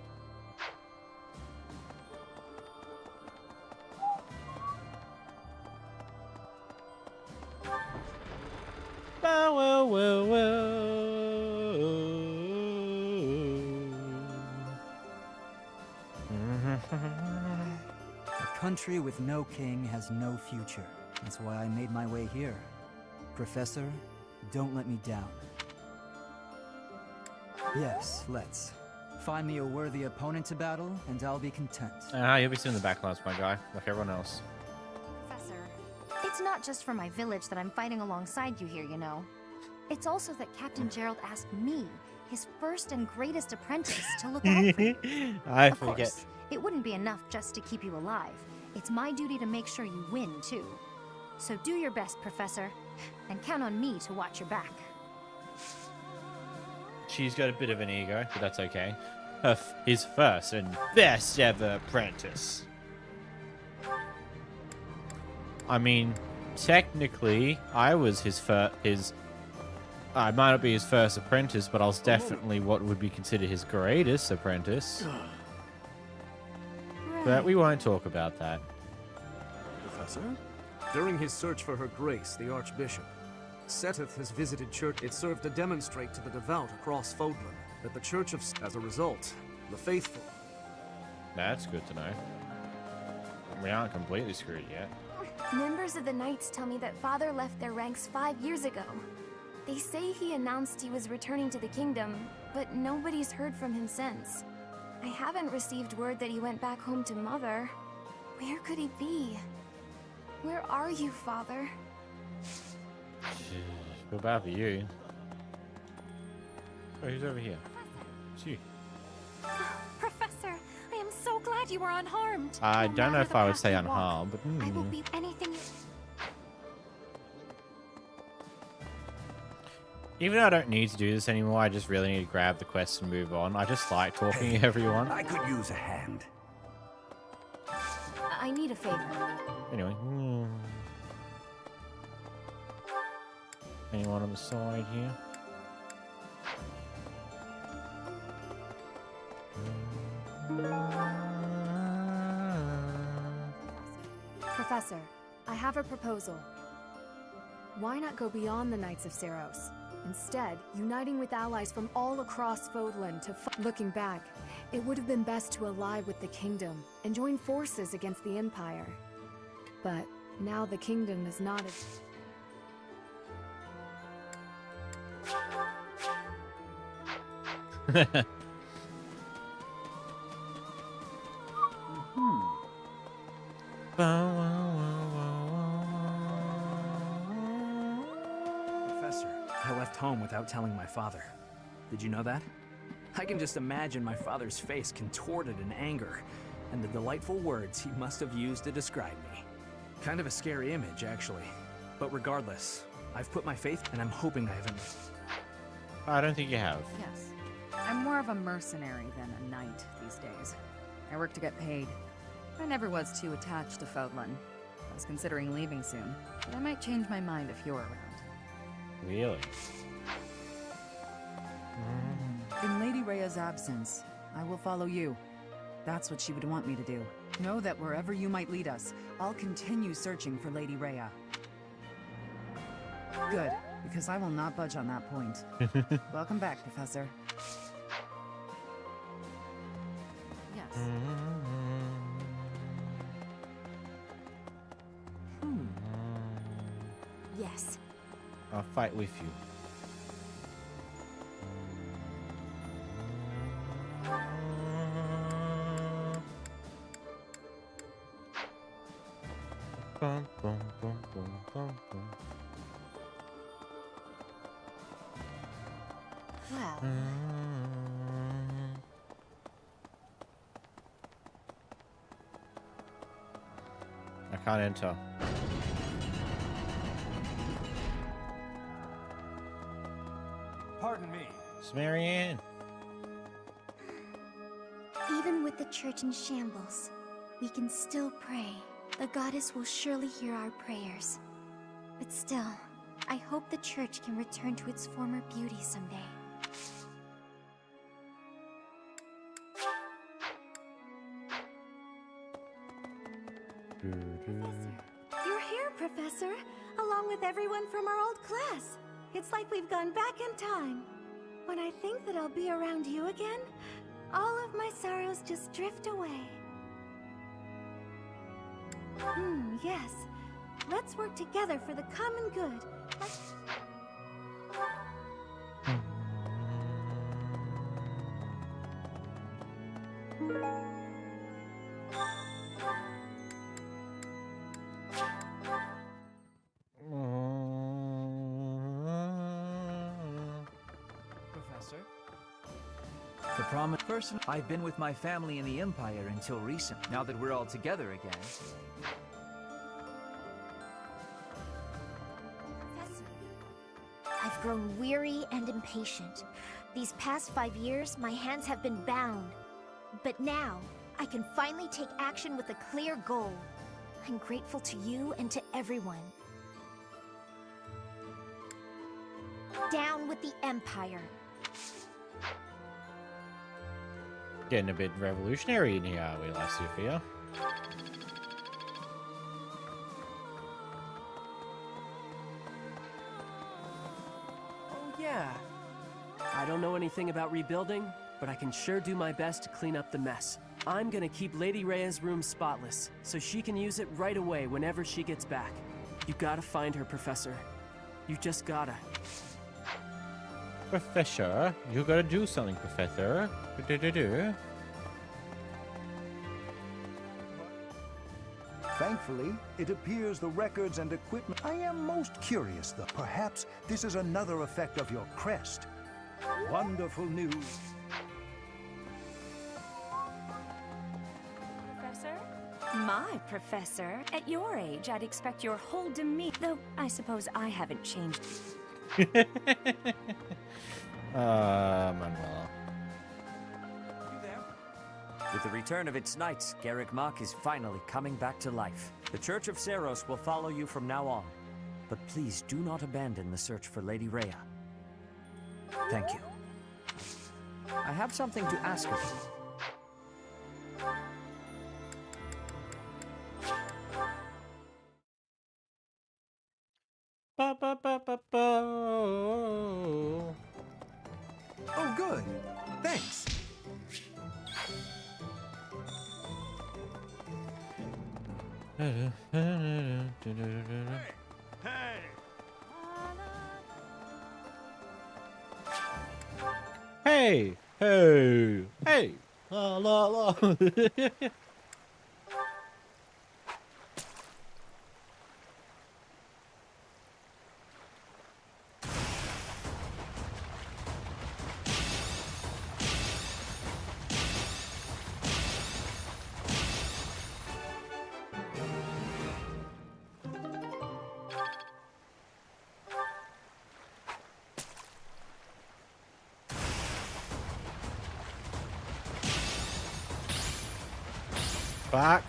A country with no king has no future. That's why I made my way here. Professor, don't let me down. Yes, let's. Find me a worthy opponent to battle, and I'll be content. You'll be sitting in the backlines, my guy, like everyone else. Professor, it's not just for my village that I'm fighting alongside you here, you know. It's also that Captain Gerald asked me, his first and greatest apprentice, to look out for you. I Of forget. course, it wouldn't be enough just to keep you alive. It's my duty to make sure you win, too. So do your best, Professor, and count on me to watch your back. She's got a bit of an ego, but that's okay. His first and best ever apprentice. I mean, technically, I was his first. I might not be his first apprentice, but I was definitely what would be considered his greatest apprentice. But we won't talk about that. Professor? During his search for her grace, the Archbishop, Seteth has visited church. It served to demonstrate to the devout across Fodlan that the Church of... As a result, the faithful... That's good to know. We aren't completely screwed yet. Members of the Knights tell me that Father left their ranks 5 years ago. They say he announced he was returning to the kingdom, but nobody's heard from him since. I haven't received word that he went back home to Mother. Where could he be? Where are you, Father? Feel bad for you. Oh, who's over here? It's you. Professor, I am so glad you were unharmed. I No don't know matter if the I would path say you walk, unharmed, but I will be anything you... Even though I don't need to do this anymore, I just really need to grab the quest and move on. I just like talking to everyone. I could use a hand. I need a favor. Anyway. Anyone on the side here? Professor, I have a proposal. Why not go beyond the Knights of Seros? Instead, uniting with allies from all across Fodlan to looking back, it would have been best to ally with the Kingdom and join forces against the Empire. But now the Kingdom is not as... Professor, I left home without telling my father. Did you know that? I can just imagine my father's face contorted in anger, and the delightful words he must have used to describe me. Kind of a scary image, actually. But regardless, I've put my faith, and I'm hoping I haven't... I don't think you have. Yes. I'm more of a mercenary than a knight these days. I work to get paid. I never was too attached to Fodlan. I was considering leaving soon, but I might change my mind if you're around. Really? In Lady Rhea's absence, I will follow you. That's what she would want me to do. Know that wherever you might lead us, I'll continue searching for Lady Rhea. Good, because I will not budge on that point. Welcome back, Professor. Yes. Yes. I'll fight with you. Bum, bum, bum, bum, bum, bum. Well. I can't enter. Pardon me. It's Marianne. Even with the church in shambles, we can still pray. The goddess will surely hear our prayers. But still, I hope the church can return to its former beauty someday. You're here, Professor, along with everyone from our old class. It's like we've gone back in time. When I think that I'll be around you again, all of my sorrows just drift away. Yes. Let's work together for the common good. Professor? The promise person, I've been with my family in the Empire until recent. Now that we're all together again. I've grown weary and impatient. These past 5 years, my hands have been bound. But now, I can finally take action with a clear goal. I'm grateful to you and to everyone. Down with the Empire. Getting a bit revolutionary in here, are we, Sophia? Yeah. I don't know anything about rebuilding, but I can sure do my best to clean up the mess. I'm gonna keep Lady Rhea's room spotless, so she can use it right away whenever she gets back. You gotta find her, Professor. You just gotta. Professor, you gotta do something, Professor. Do-do-do-do. Thankfully, it appears the records and equipment... I am most curious, though. Perhaps this is another effect of your crest. Wonderful news. Professor? My professor? At your age, I'd expect your whole demeanor... Though, I suppose I haven't changed. Manuela. With the return of its knights, Garrick Mach is finally coming back to life. The Church of Seros will follow you from now on. But please do not abandon the search for Lady Rhea. Thank you. I have something to ask of you. Ba, ba, ba, ba, ba. Oh, good. Thanks. Hey, hey, hey, la la la. Back.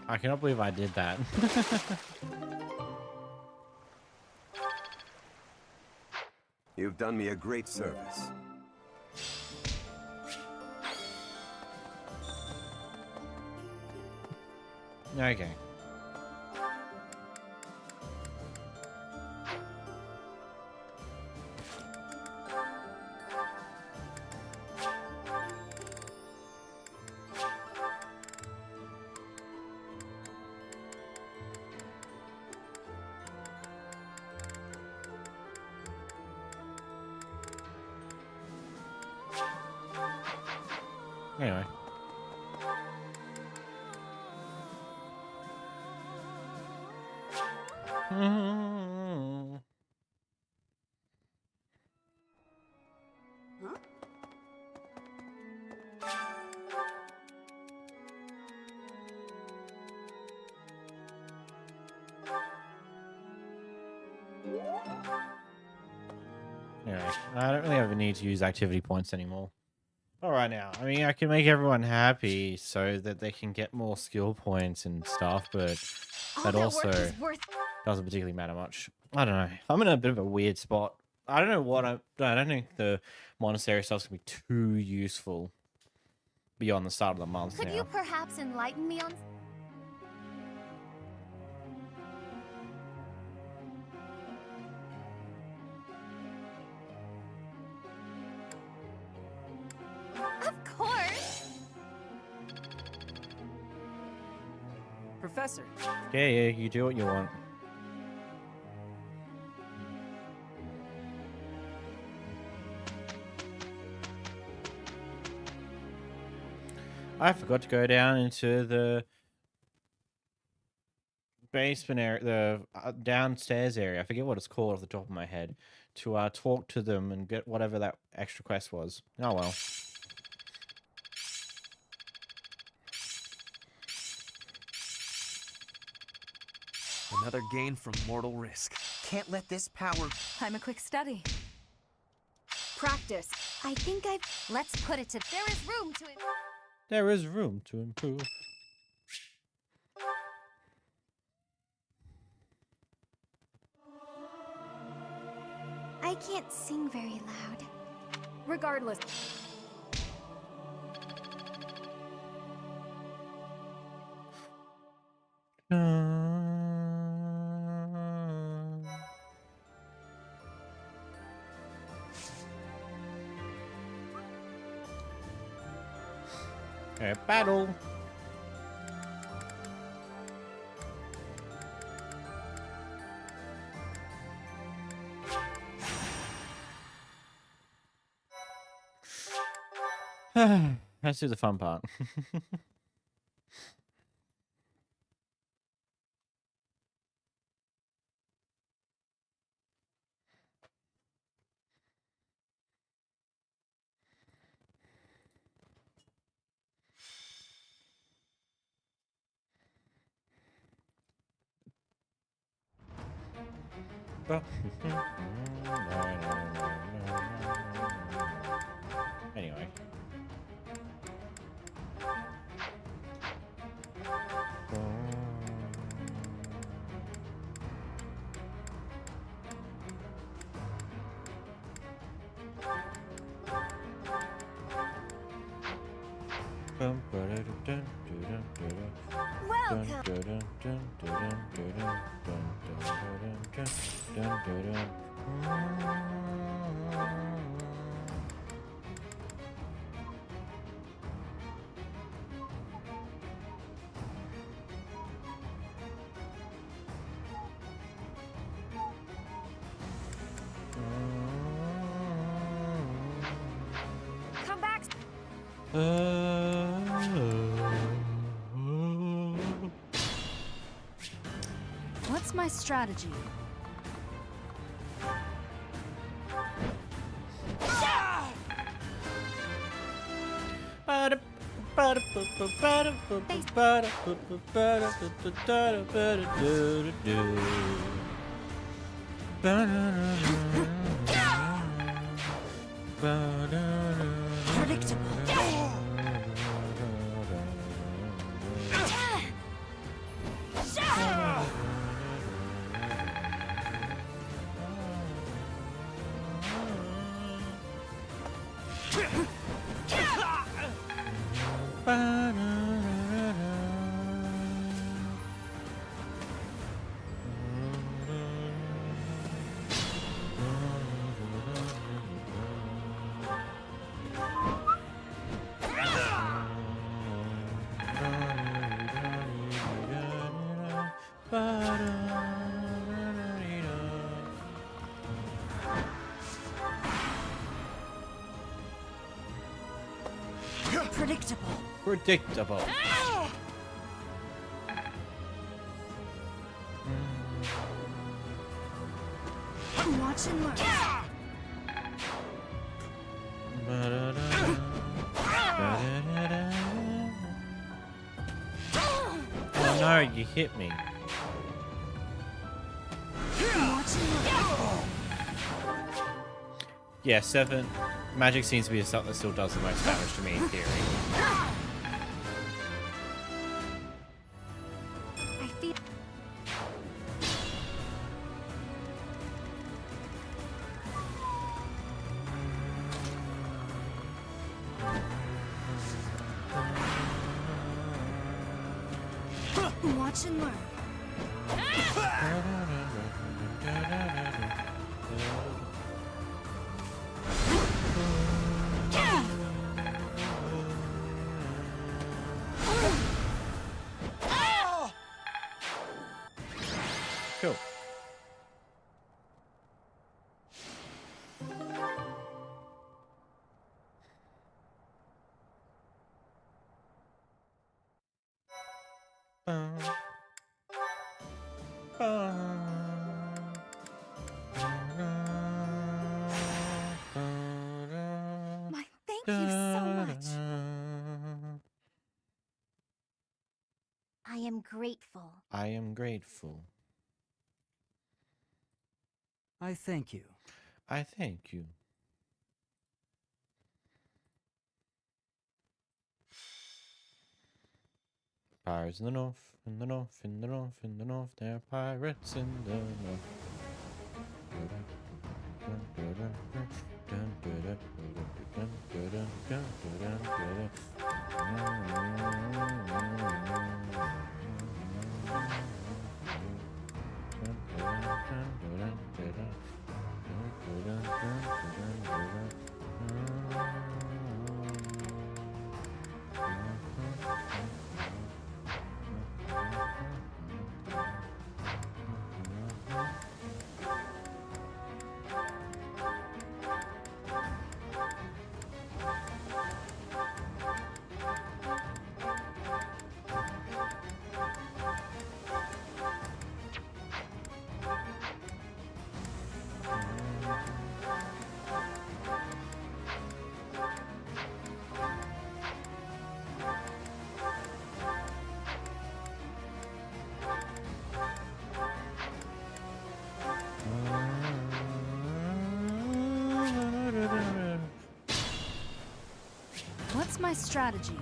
I cannot believe I did that. You've done me a great service. Okay. Anyway. Anyway, I don't really have a need to use activity points anymore. All right now, I mean, I can make everyone happy so that they can get more skill points and stuff, but that also doesn't particularly matter much. I don't know. I'm in a bit of a weird spot. I don't know what I don't think the monastery stuff's gonna be too useful beyond the start of the month Could now. you perhaps enlighten me on... Of course! Professor. Yeah, you do what you want. I forgot to go down into the basement area, the downstairs area. I forget what it's called off the top of my head. To talk to them and get whatever that extra quest was. Oh well. Another gain from mortal risk. Can't let this power... I'm a quick study. Practice. I think I've... Let's put it to... There is room to... There is room to improve. I can't sing very loud. Regardless. Okay, battle. Let's do the fun part. Anyway. Come back. What's my strategy? Predictable. Predictable. Watch and learn. Oh no, you hit me. Yeah, 7. Magic seems to be something that still does the most damage to me in theory. I feel. Watch and learn. Cool. Thank you so much. I am grateful. I am grateful. I thank you. I thank you. Pirates in the north, in the north, in the north, in the north. There are pirates in the north. my strategy?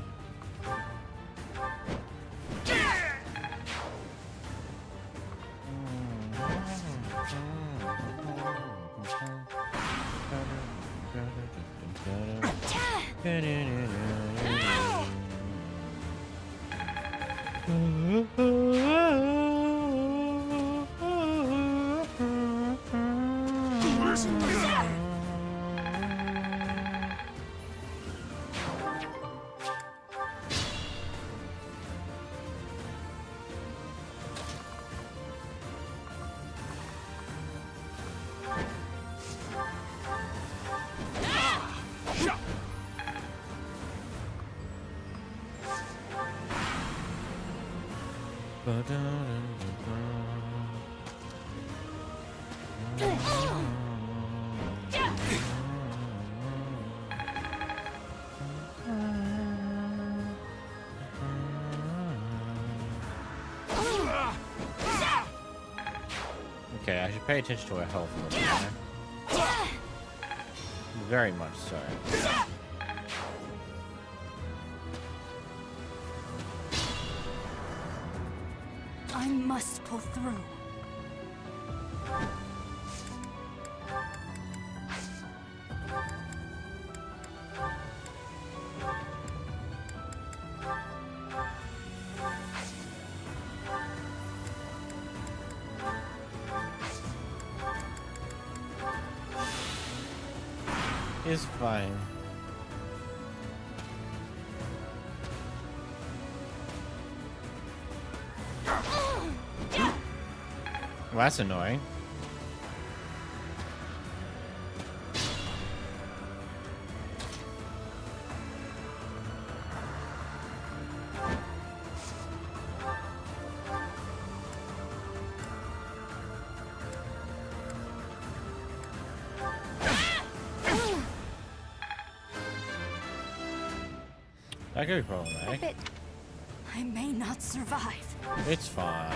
Okay, I should pay attention to her health a little bit. Very much so. I must pull through. It's fine. Well, that's annoying. That could be problematic. I may not survive. It's fine.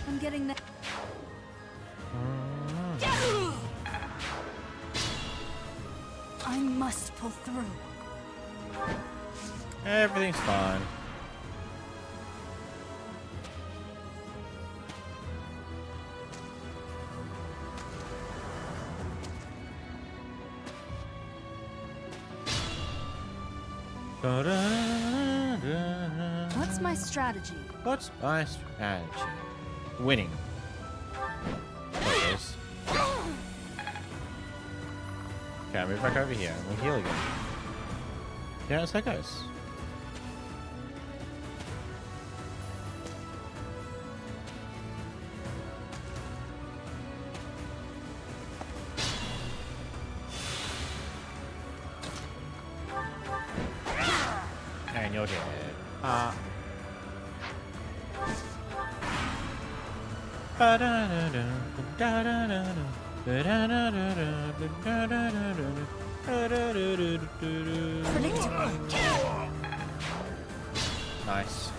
I'm getting that. I must pull through. Everything's fine. What's my strategy? What's my strategy? Winning. There it is. Okay, I'll move back over here. We'll heal again. Yeah, that's how it goes. And you're dead. Nice.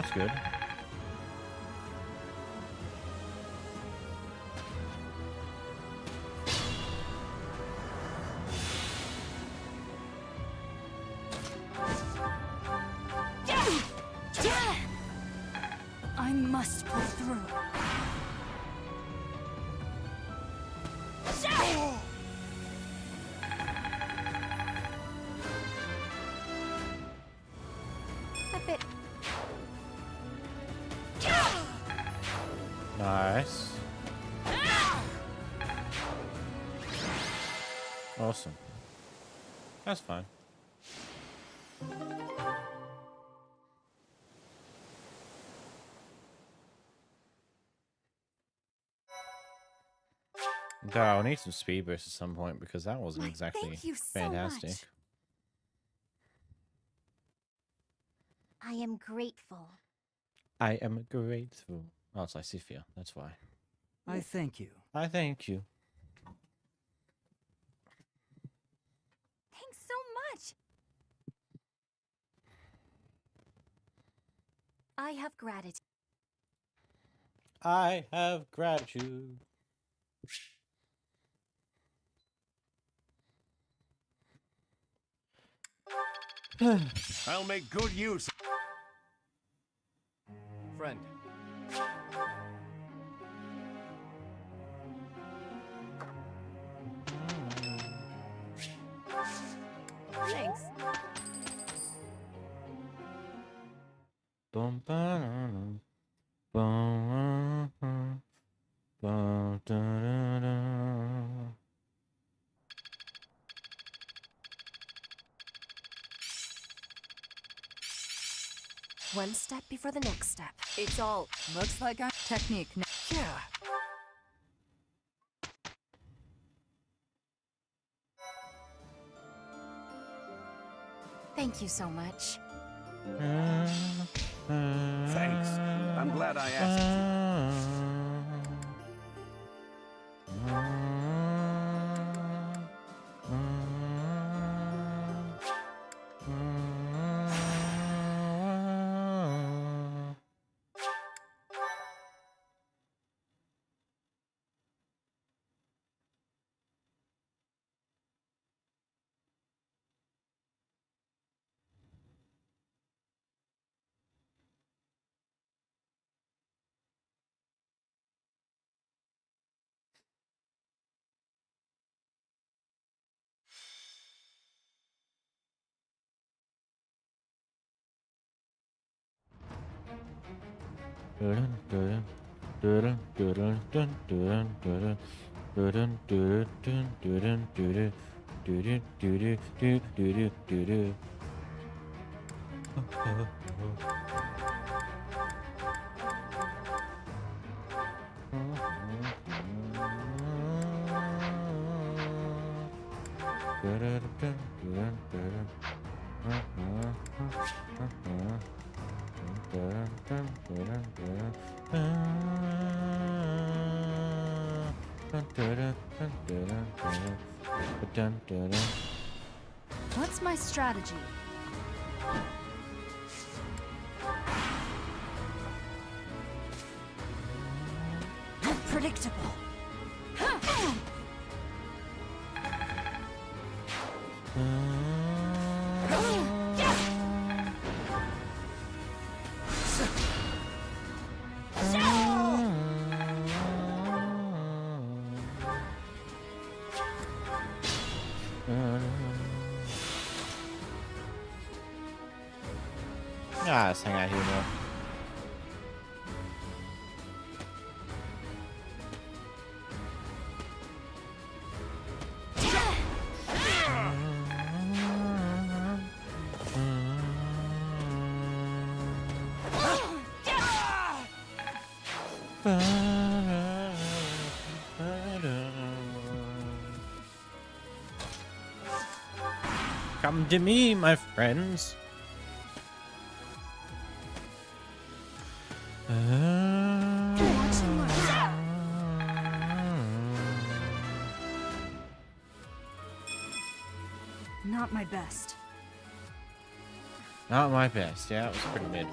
that's good. I must pull through. A bit. Nice. Awesome. That's fine. Though I'll need some speed boost at some point because that wasn't exactly thank you so fantastic. much. I am grateful. I am grateful. Oh, it's Lysithea. That's why. I thank you. I thank you. Thanks so much. I have gratitude. I have gratitude. I'll make good use. Friend. Thanks. Bum, ba-da-dum. Bum, ba-da-da-da. One step before the next step. It's all Looks like I'm technique. Yeah. Thank you so much. Thanks. I'm glad I asked What's my strategy? Unpredictable. Let's hang out here more. Come to me, my friends. Not my best. Not my best. Yeah, it was pretty mid.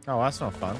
Oh, that's not fun.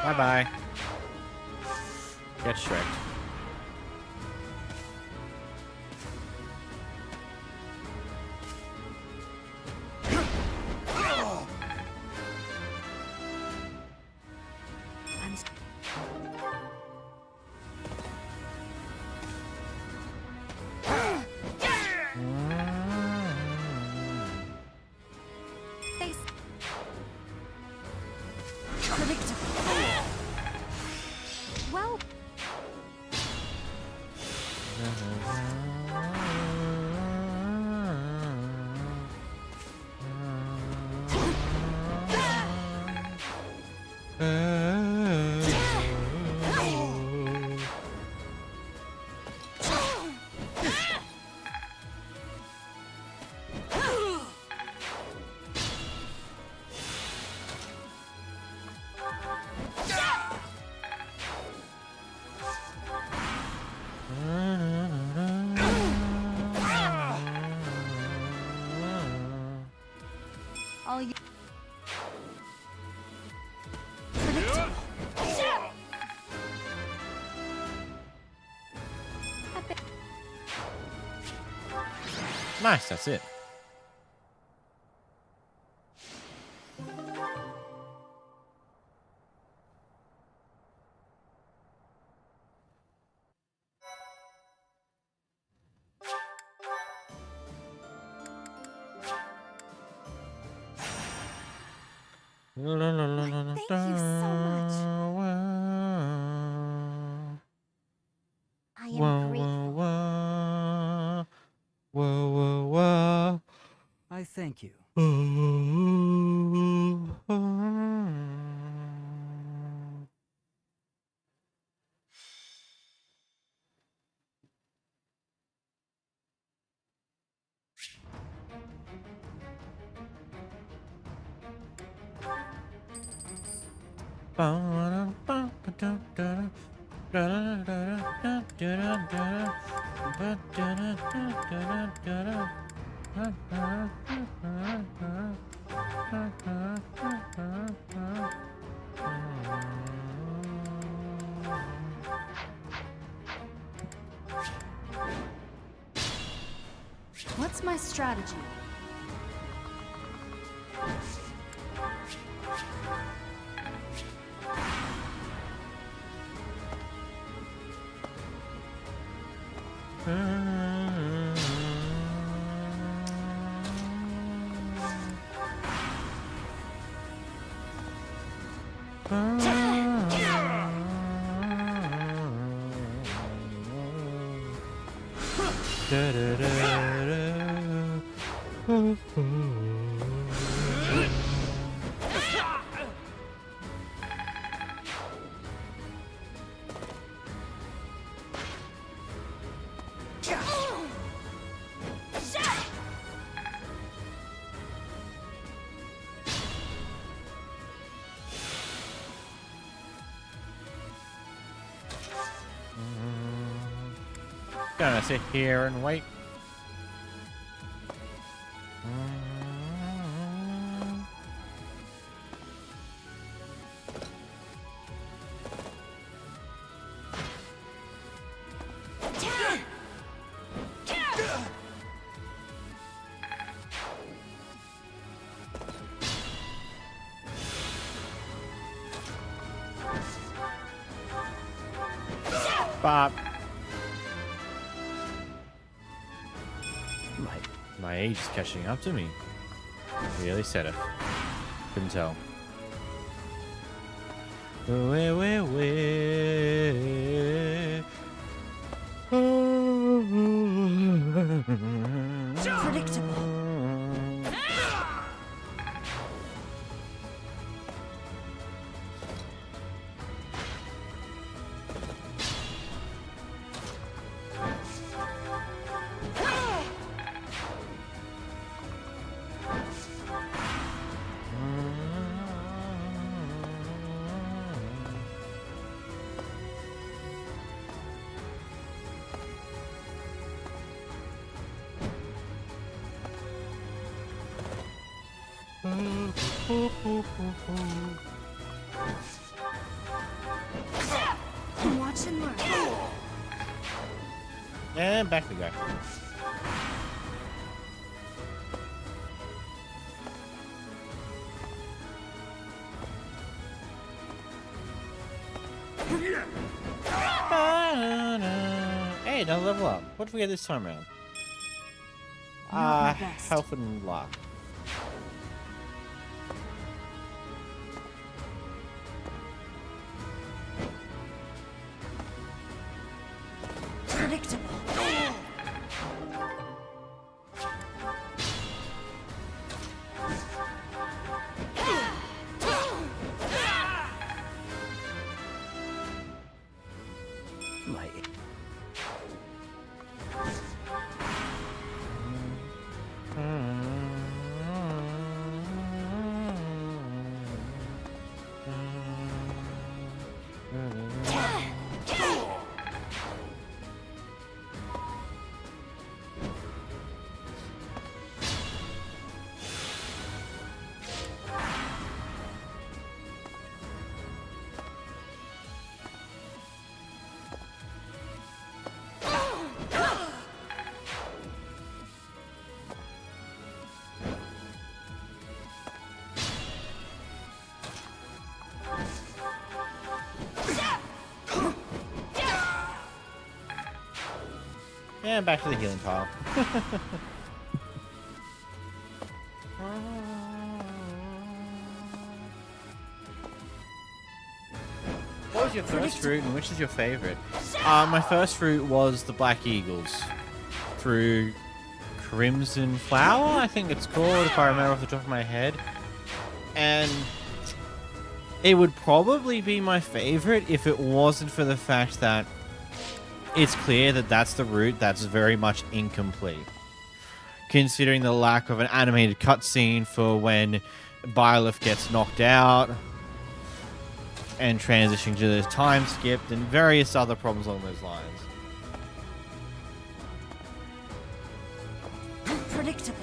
Bye-bye. Get shreked. Well, all you. Nice, that's it. Thank you so much. I am grateful. Whoa. I thank you. What's my strategy? Gonna sit here and wait. Bop. My age is catching up to me. Really said it. Couldn't tell. Predictable. Watch and learn. And back we go. Hey, another level up. What did we get this time around? Health and luck. Predictable. And back to the healing pile. What was your first route and which is your favorite? My first route was the Black Eagles through Crimson Flower, I think it's called, if I remember off the top of my head. And it would probably be my favorite if it wasn't for the fact that it's clear that that's the route that's very much incomplete. Considering the lack of an animated cutscene for when Byleth gets knocked out and transitioning to the time skipped and various other problems along those lines. Predictable.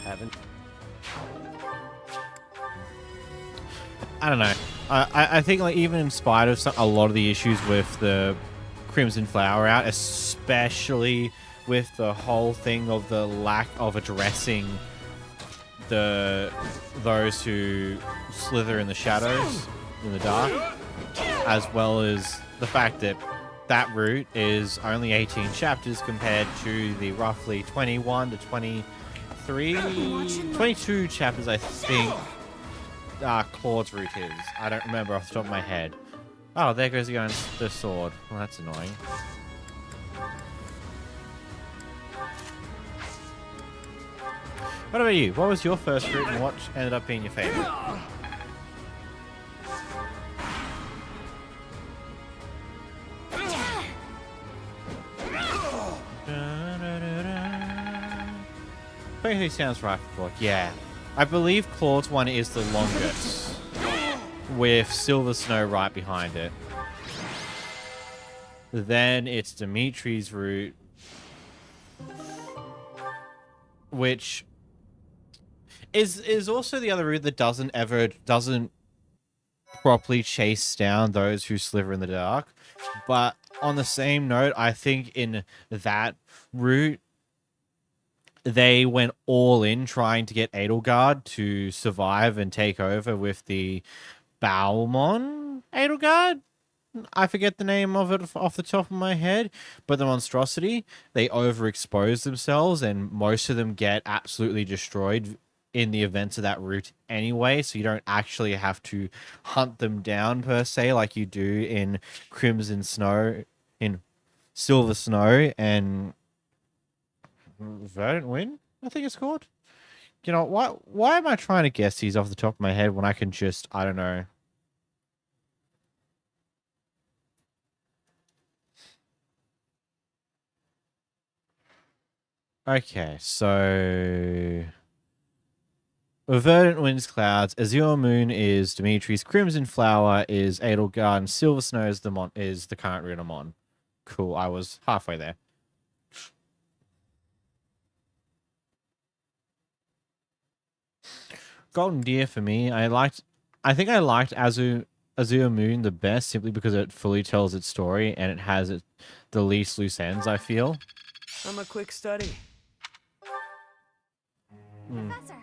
Haven't. I don't know. I think like even in spite of a lot of the issues with the Crimson Flower out, especially with the whole thing of the lack of addressing those who slither in the shadows, in the dark, as well as the fact that that route is only 18 chapters compared to the roughly 21 to 23, 22 chapters, I think. Claude's route is. I don't remember off the top of my head. Oh, there goes the sword. Well, that's annoying. What about you? What was your first route and what ended up being your favorite? Pretty sounds right for yeah. I believe Claude's one is the longest, with Silver Snow right behind it. Then it's Dimitri's route, which is also the other route that doesn't properly chase down those who slither in the dark. But on the same note, I think in that route, they went all in trying to get Edelgard to survive and take over with the Balmon Edelgard. I forget the name of it off the top of my head, but the monstrosity, they overexpose themselves and most of them get absolutely destroyed in the events of that route anyway, so you don't actually have to hunt them down per se like you do in Crimson Snow, in Silver Snow, and Verdant Wind, I think it's called. You know, why am I trying to guess these off the top of my head when I can just, I don't know. Okay, so Verdant Winds Clouds, Azure Moon is Dimitri's, Crimson Flower is Edelgard, and Silver Snow is the current Runamon. Cool, I was halfway there. Golden Deer for me, I think I liked Azure Moon the best simply because it fully tells its story and it has the least loose ends, I feel. I'm a quick study. Professor.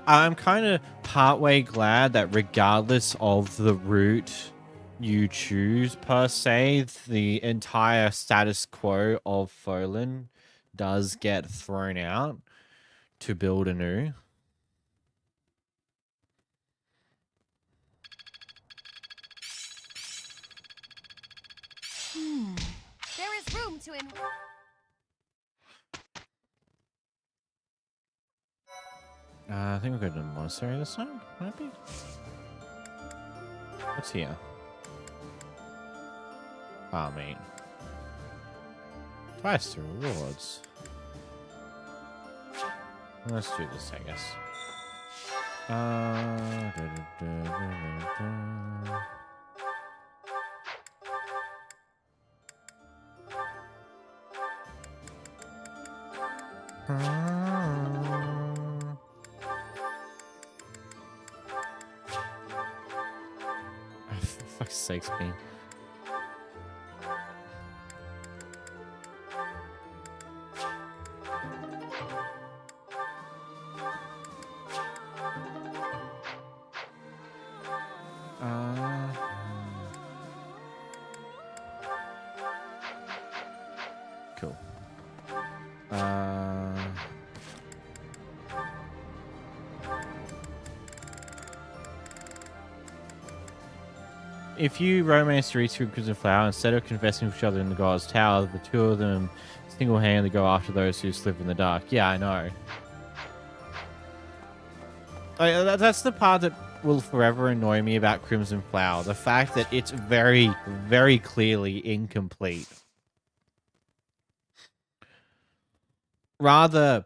I'm kind of partway glad that regardless of the route you choose per se, the entire status quo of Folin does get thrown out to build anew. There is room to I think we're going to the monastery this time, might be. What's here? Oh, mate. Twice the rewards. Let's do this, I guess. For fuck's sakes, me. Cool. If you romance Reese through Crimson Flower, instead of confessing with each other in the God's Tower, the two of them single-handedly go after those who slip in the dark. Yeah, I know. That's the part that will forever annoy me about Crimson Flower. The fact that it's very, very clearly incomplete. Rather,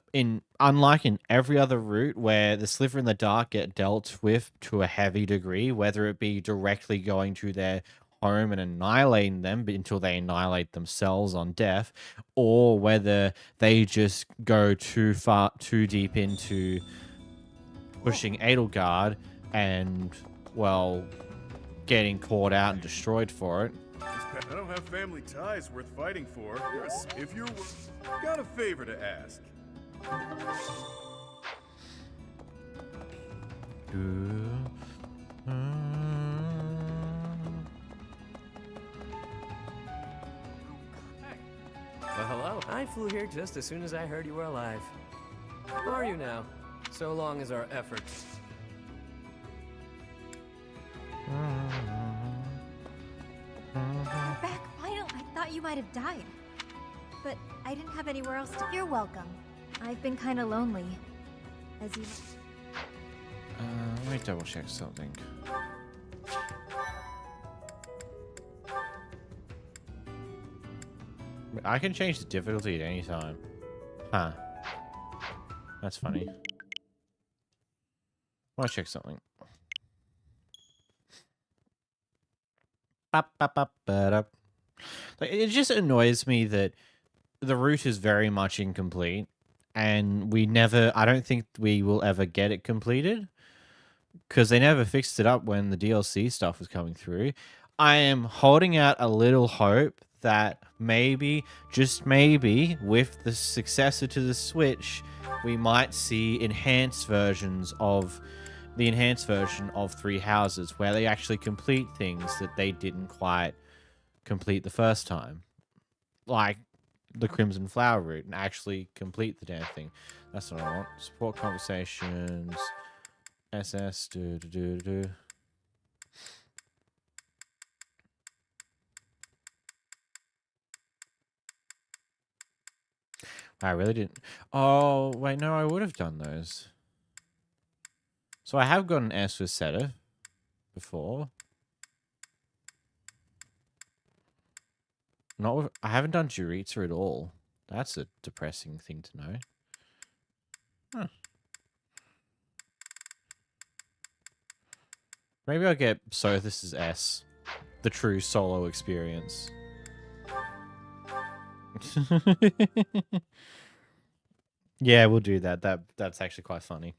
unlike in every other route where the Sliver in the Dark get dealt with to a heavy degree, whether it be directly going to their home and annihilating them until they annihilate themselves on death, or whether they just go too deep into pushing Edelgard and, well, getting caught out and destroyed for it. I don't have family ties worth fighting for. If you're... Got a favor to ask. Well, hello. I flew here just as soon as I heard you were alive. How are you now? So long as our efforts. You're back, finally. I thought you might have died. But I didn't have anywhere else to... You're welcome. I've been kind of lonely. As you... Let me double check something. I can change the difficulty at any time. Huh. That's funny. I want to check something. Like, it just annoys me that the route is very much incomplete, and I don't think we will ever get it completed, because they never fixed it up when the DLC stuff was coming through. I am holding out a little hope that maybe, just maybe, with the successor to the Switch, we might see enhanced versions of the enhanced version of Three Houses, where they actually complete things that they didn't quite complete the first time. Like the Crimson Flower route, and actually complete the damn thing. That's what I want. Support conversations. SS. I really didn't. Oh, wait, no, I would have done those. So I have got an S with Setter before. Not with, I haven't done Juritsa at all. That's a depressing thing to know. Huh. Maybe I'll get Sothis' S. The true solo experience. Yeah, we'll do that. That's actually quite funny.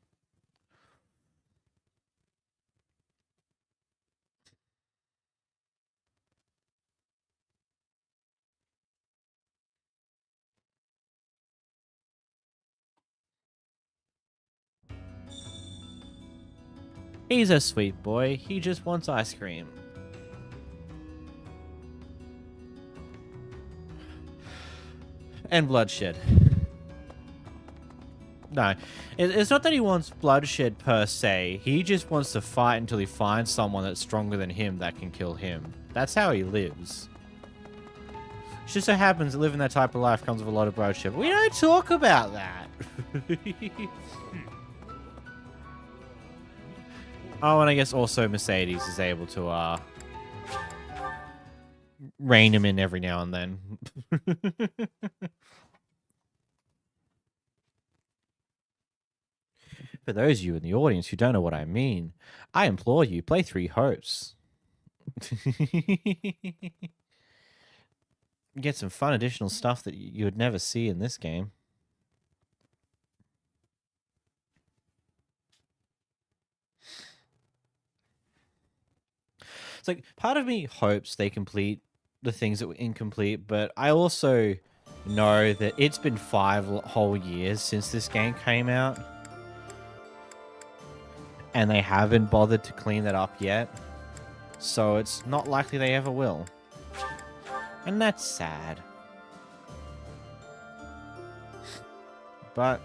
He's a sweet boy. He just wants ice cream. And bloodshed. No, it's not that he wants bloodshed per se. He just wants to fight until he finds someone that's stronger than him that can kill him. That's how he lives. It just so happens that living that type of life comes with a lot of bloodshed. We don't talk about that. Oh, and I guess also Mercedes is able to rein him in every now and then. For those of you in the audience who don't know what I mean, I implore you, play Three Hopes. Get some fun additional stuff that you would never see in this game. It's like, part of me hopes they complete the things that were incomplete, but I also know that it's been 5 whole years since this game came out. And they haven't bothered to clean that up yet. So it's not likely they ever will. And that's sad. But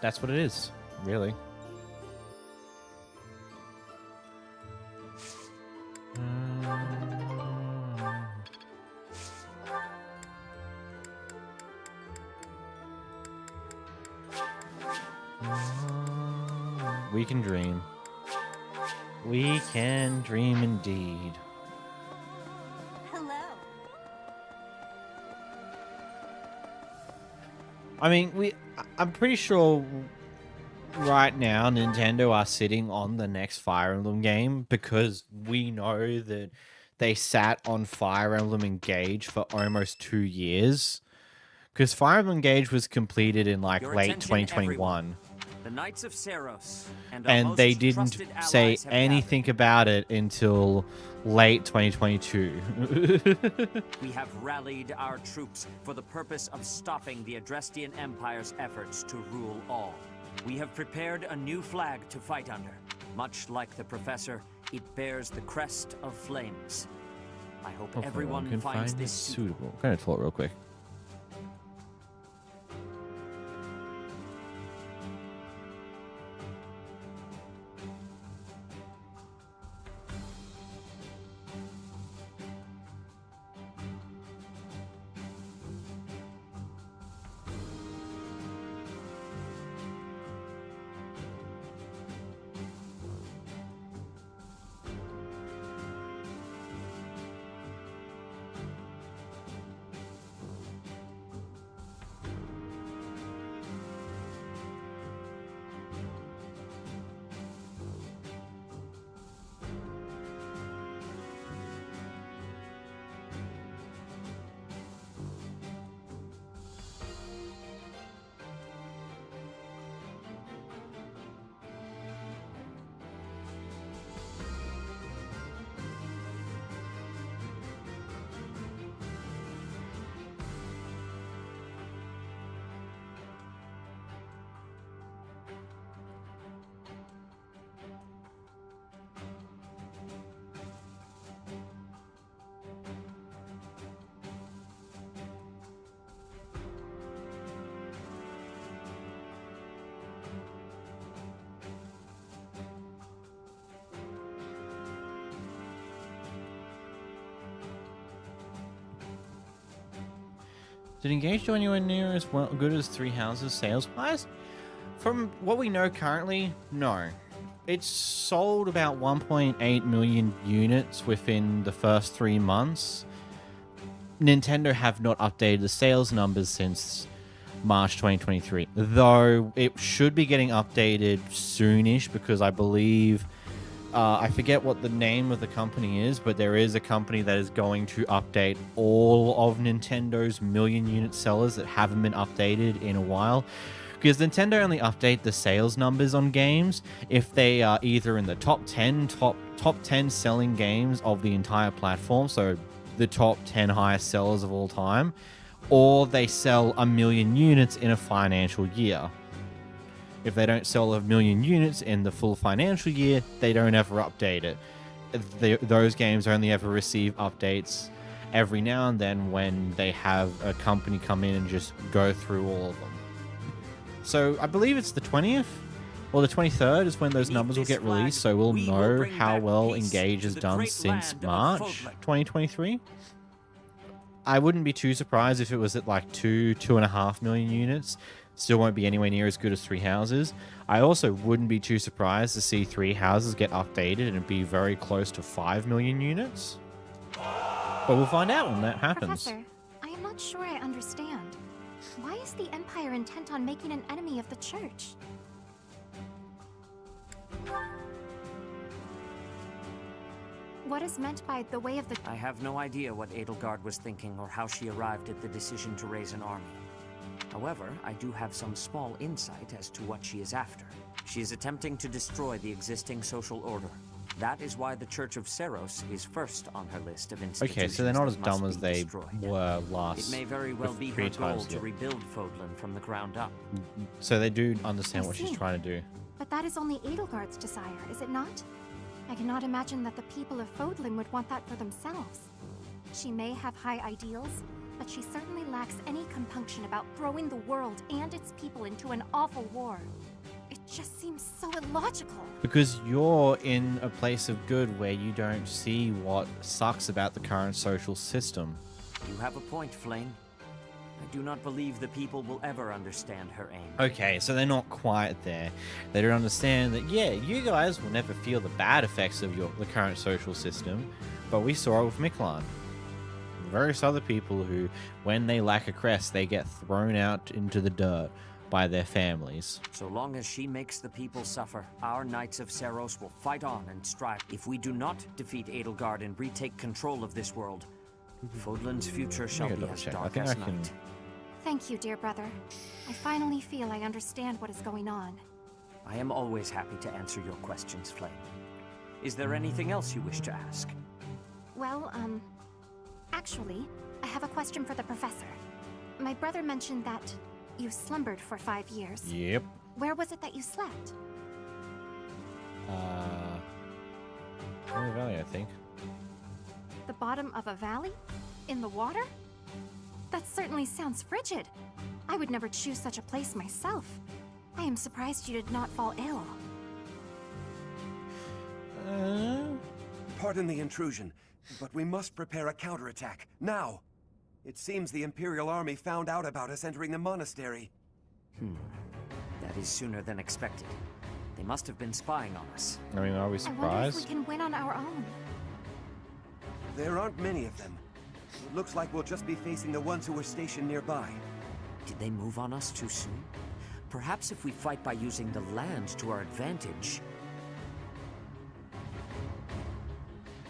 that's what it is, really. We can dream. We can dream indeed. Hello. I mean, I'm pretty sure right now Nintendo are sitting on the next Fire Emblem game because we know that they sat on Fire Emblem Engage for almost 2 years. Because Fire Emblem Engage was completed in like late 2021. Everyone. The Knights of Seiros and they didn't say anything about it until late 2022. We have rallied our troops for the purpose of stopping the Adrestian Empire's efforts to rule all. We have prepared a new flag to fight under. Much like the Professor, it bears the crest of flames. I hope everyone can finds find this suitable. I'm going to talk real quick. Did Engage do anywhere near as well good as Three Houses sales-wise? From what we know currently, no. It's sold about 1.8 million units within the first 3 months. Nintendo have not updated the sales numbers since March 2023, though it should be getting updated soonish because I believe, I forget what the name of the company is, but there is a company that is going to update all of Nintendo's million unit sellers that haven't been updated in a while. Because Nintendo only update the sales numbers on games if they are either in the top 10 selling games of the entire platform, so the top 10 highest sellers of all time, or they sell 1 million units in a financial year. If they don't sell 1 million units in the full financial year, they don't ever update it. Those games only ever receive updates every now and then when they have a company come in and just go through all of them. So I believe it's the 20th or the 23rd is when those numbers will get released, so we'll know how well Engage has done since March 2023. I wouldn't be too surprised if it was at like 2.5 million units. Still won't be anywhere near as good as Three Houses. I also wouldn't be too surprised to see Three Houses get updated and be very close to 5 million units. But we'll find out when that happens. Professor, I am not sure I understand. Why is the Empire intent on making an enemy of the Church? What is meant by the way of the... I have no idea what Edelgard was thinking or how she arrived at the decision to raise an army. However, I do have some small insight as to what she is after. She is attempting to destroy the existing social order. That is why the Church of Seros is first on her list of institutions. Okay, so they're not as that dumb must as be they destroyed. were last. It may very well be her goal to rebuild Fodlan from the ground up. So they do understand what she's trying to do. But that is only Edelgard's desire, is it not? I cannot imagine that the people of Fodlan would want that for themselves. She may have high ideals, but she certainly lacks any compunction about throwing the world and its people into an awful war. It just seems so illogical. Because you're in a place of good where you don't see what sucks about the current social system. You have a point, Flame. I do not believe the people will ever understand her aim. Okay, so they're not quite there. They don't understand that, yeah, you guys will never feel the bad effects of the current social system, but we saw it with Miklan. Various other people who, when they lack a crest, they get thrown out into the dirt by their families. So long as she makes the people suffer, our Knights of Seros will fight on and strive. If we do not defeat Edelgard and retake control of this world, Fodlan's future shall be as dark as night. Thank you, dear brother. I finally feel I understand what is going on. I am always happy to answer your questions, Flame. Is there anything else you wish to ask? Well, actually, I have a question for the professor. My brother mentioned that you slumbered for 5 years. Yep. Where was it that you slept? In the valley, I think. The bottom of a valley? In the water? That certainly sounds frigid. I would never choose such a place myself. I am surprised you did not fall ill. Pardon the intrusion, but we must prepare a counterattack, now! It seems the Imperial Army found out about us entering the monastery. That is sooner than expected. They must have been spying on us. I mean, are we I wonder if surprised? we can win on our own. There aren't many of them. It looks like we'll just be facing the ones who were stationed nearby. Did they move on us too soon? Perhaps if we fight by using the land to our advantage.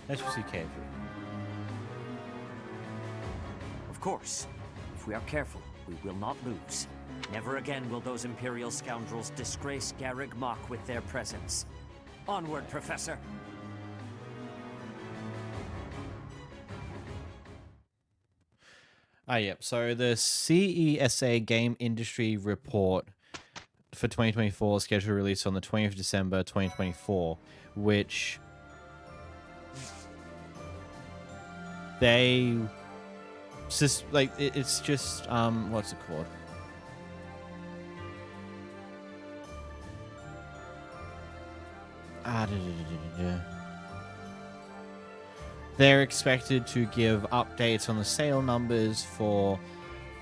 Let's see carefully. Of course. If we are careful, we will not lose. Never again will those Imperial scoundrels disgrace Garreg Mach with their presence. Onward, Professor! Yep. So the CESA Game Industry Report for 2024 is scheduled to release on the 20th of December 2024, which they just like it's just what's it called? They're expected to give updates on the sale numbers for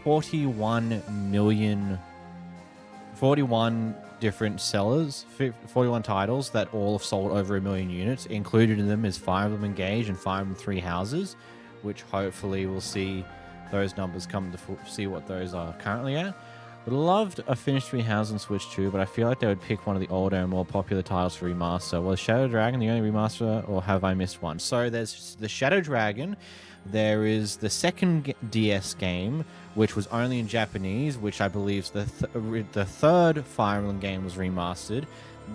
41 different sellers, 41 titles that all have sold over 1 million units. Included in them is Fire Emblem Engage and Fire Emblem Three Houses, which hopefully we'll see those numbers come to see what those are currently at. Would loved a finished Three Houses on Switch 2, but I feel like they would pick one of the older and more popular titles for remaster. Was Shadow Dragon the only remaster, or have I missed one? So there's the Shadow Dragon. There is the second DS game, which was only in Japanese, which I believe the third Fire Emblem game was remastered.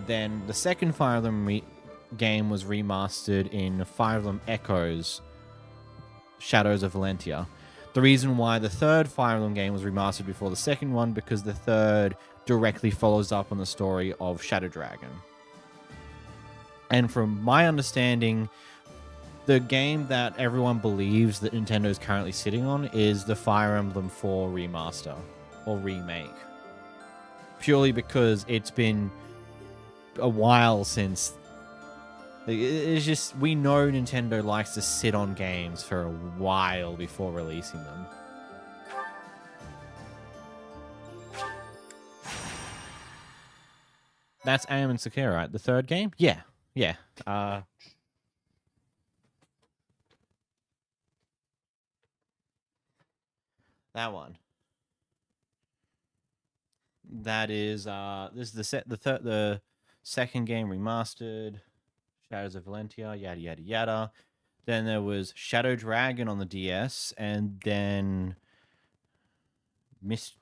Then the second Fire Emblem game was remastered in Fire Emblem Echoes, Shadows of Valentia. The reason why the third Fire Emblem game was remastered before the second one, because the third directly follows up on the story of Shadow Dragon. And from my understanding, the game that everyone believes that Nintendo is currently sitting on is the Fire Emblem 4 remaster or remake. Purely because it's been a while since... It's just, we know Nintendo likes to sit on games for a while before releasing them. That's Am and Sakura, right? The third game? Yeah. Yeah. That one. That is this is the second game remastered. Shadows of Valentia, yada yada yada. Then there was Shadow Dragon on the DS, and then I've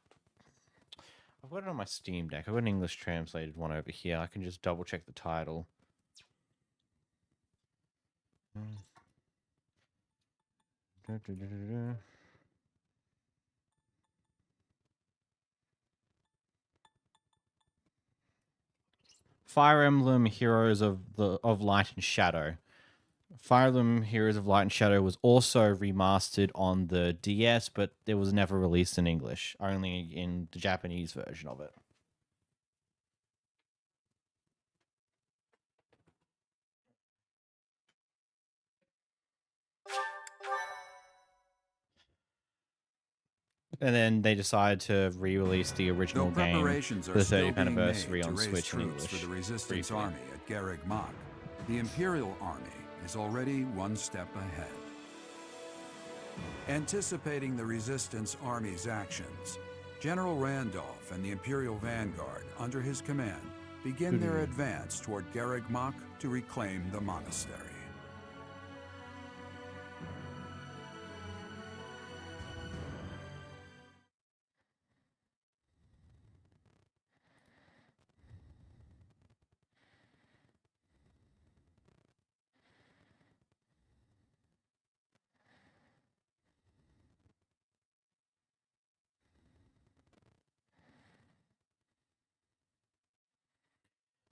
got it on my Steam Deck. I've got an English translated one over here. I can just double check the title. Fire Emblem Heroes of Light and Shadow. Fire Emblem Heroes of Light and Shadow was also remastered on the DS, but it was never released in English, only in the Japanese version of it. And then they decided to re-release the original game for the 30th anniversary on Switch in English. For the Resistance Army at Garreg Mach, the Imperial Army is already one step ahead. Anticipating the Resistance Army's actions, General Randolph and the Imperial Vanguard, under his command, begin their advance toward Garreg Mach to reclaim the monastery.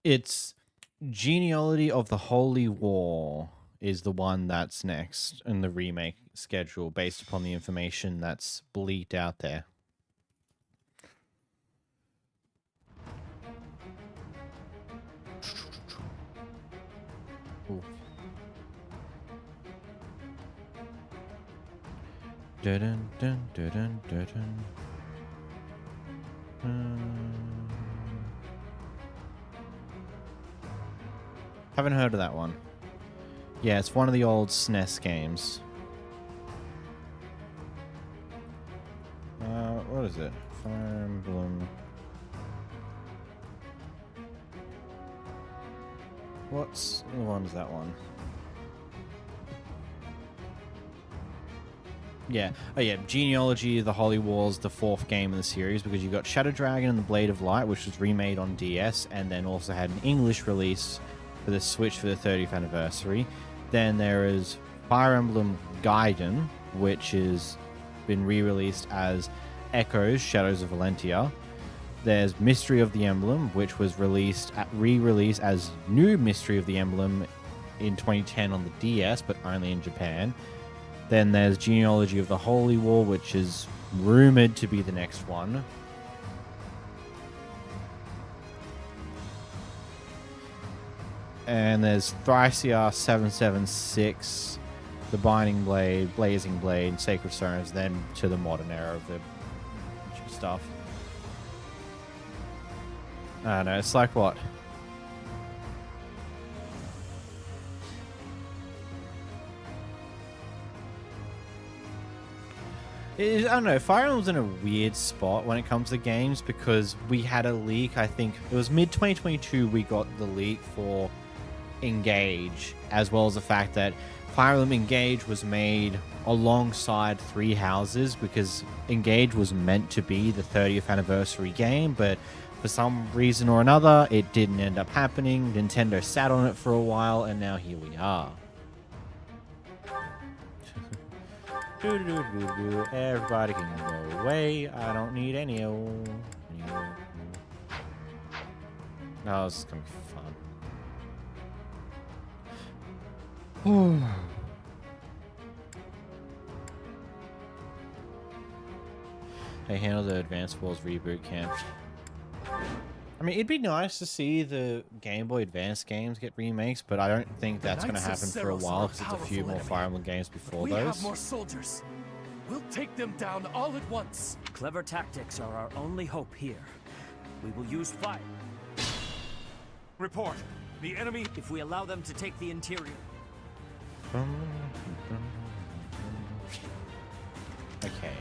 It's Genealogy of the Holy War is the one that's next in the remake schedule based upon the information that's leaked out there. Ooh. Dun dun dun dun dun dun. Haven't heard of that one. Yeah, it's one of the old SNES games. What is it? Fire Emblem. What's the one is that one? Yeah. Oh yeah, Genealogy of the Holy War is the fourth game in the series, because you've got Shadow Dragon and the Blade of Light, which was remade on DS, and then also had an English release for the Switch for the 30th anniversary. Then there is Fire Emblem Gaiden, which has been re-released as Echoes, Shadows of Valentia. There's Mystery of the Emblem, which was re-released as New Mystery of the Emblem in 2010 on the DS, but only in Japan. Then there's Genealogy of the Holy War, which is rumored to be the next one. And there's Thricia 776, the Binding Blade, Blazing Blade, Sacred Stones, then to the modern era of the stuff. I don't know, it's like what? I don't know, Fire Emblem's in a weird spot when it comes to games because we had a leak, I think it was mid-2022 we got the leak for Engage, as well as the fact that Fire Emblem Engage was made alongside Three Houses because Engage was meant to be the 30th anniversary game, but for some reason or another, it didn't end up happening. Nintendo sat on it for a while, and now here we are. Everybody can go away. I don't need any. No, this is gonna be fun. They handle the Advance Wars reboot camp. I mean, it'd be nice to see the Game Boy Advance games get remakes, but I don't think that's going to happen for a while because it's a few more Fire Emblem games before we those. Have more soldiers. We'll take them down all at once. Clever tactics are our only hope here. We will use fire. Report. The enemy... If we allow them to take the interior. Okay.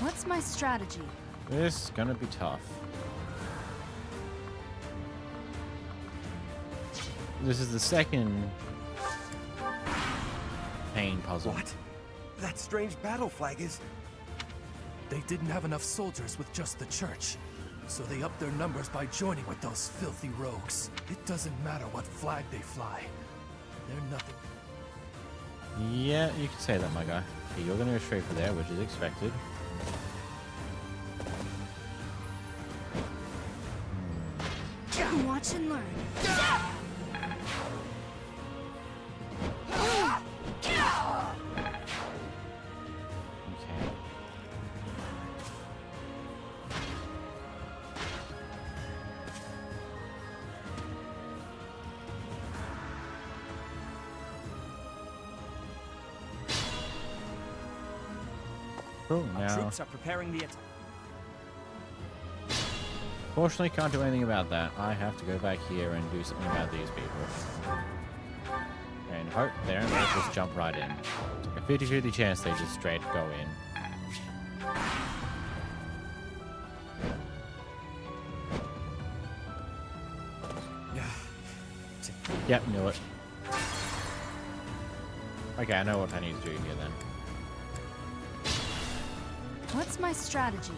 What's my strategy? This is gonna be tough. This is the second pain puzzle. What? That strange battle flag is... They didn't have enough soldiers with just the church, so they upped their numbers by joining with those filthy rogues. It doesn't matter what flag they fly. They're nothing. Yeah, you can say that, my guy. Okay, you're gonna go straight for there, which is expected. Watch and learn. Cool, Our now. troops are preparing the attack. Fortunately, can't do anything about that. I have to go back here and do something about these people. And hope there, and they'll just jump right in. It's like a 50-50 chance they just straight go in. Yep, knew it. Okay, I know what I need to do here then. What's my strategy?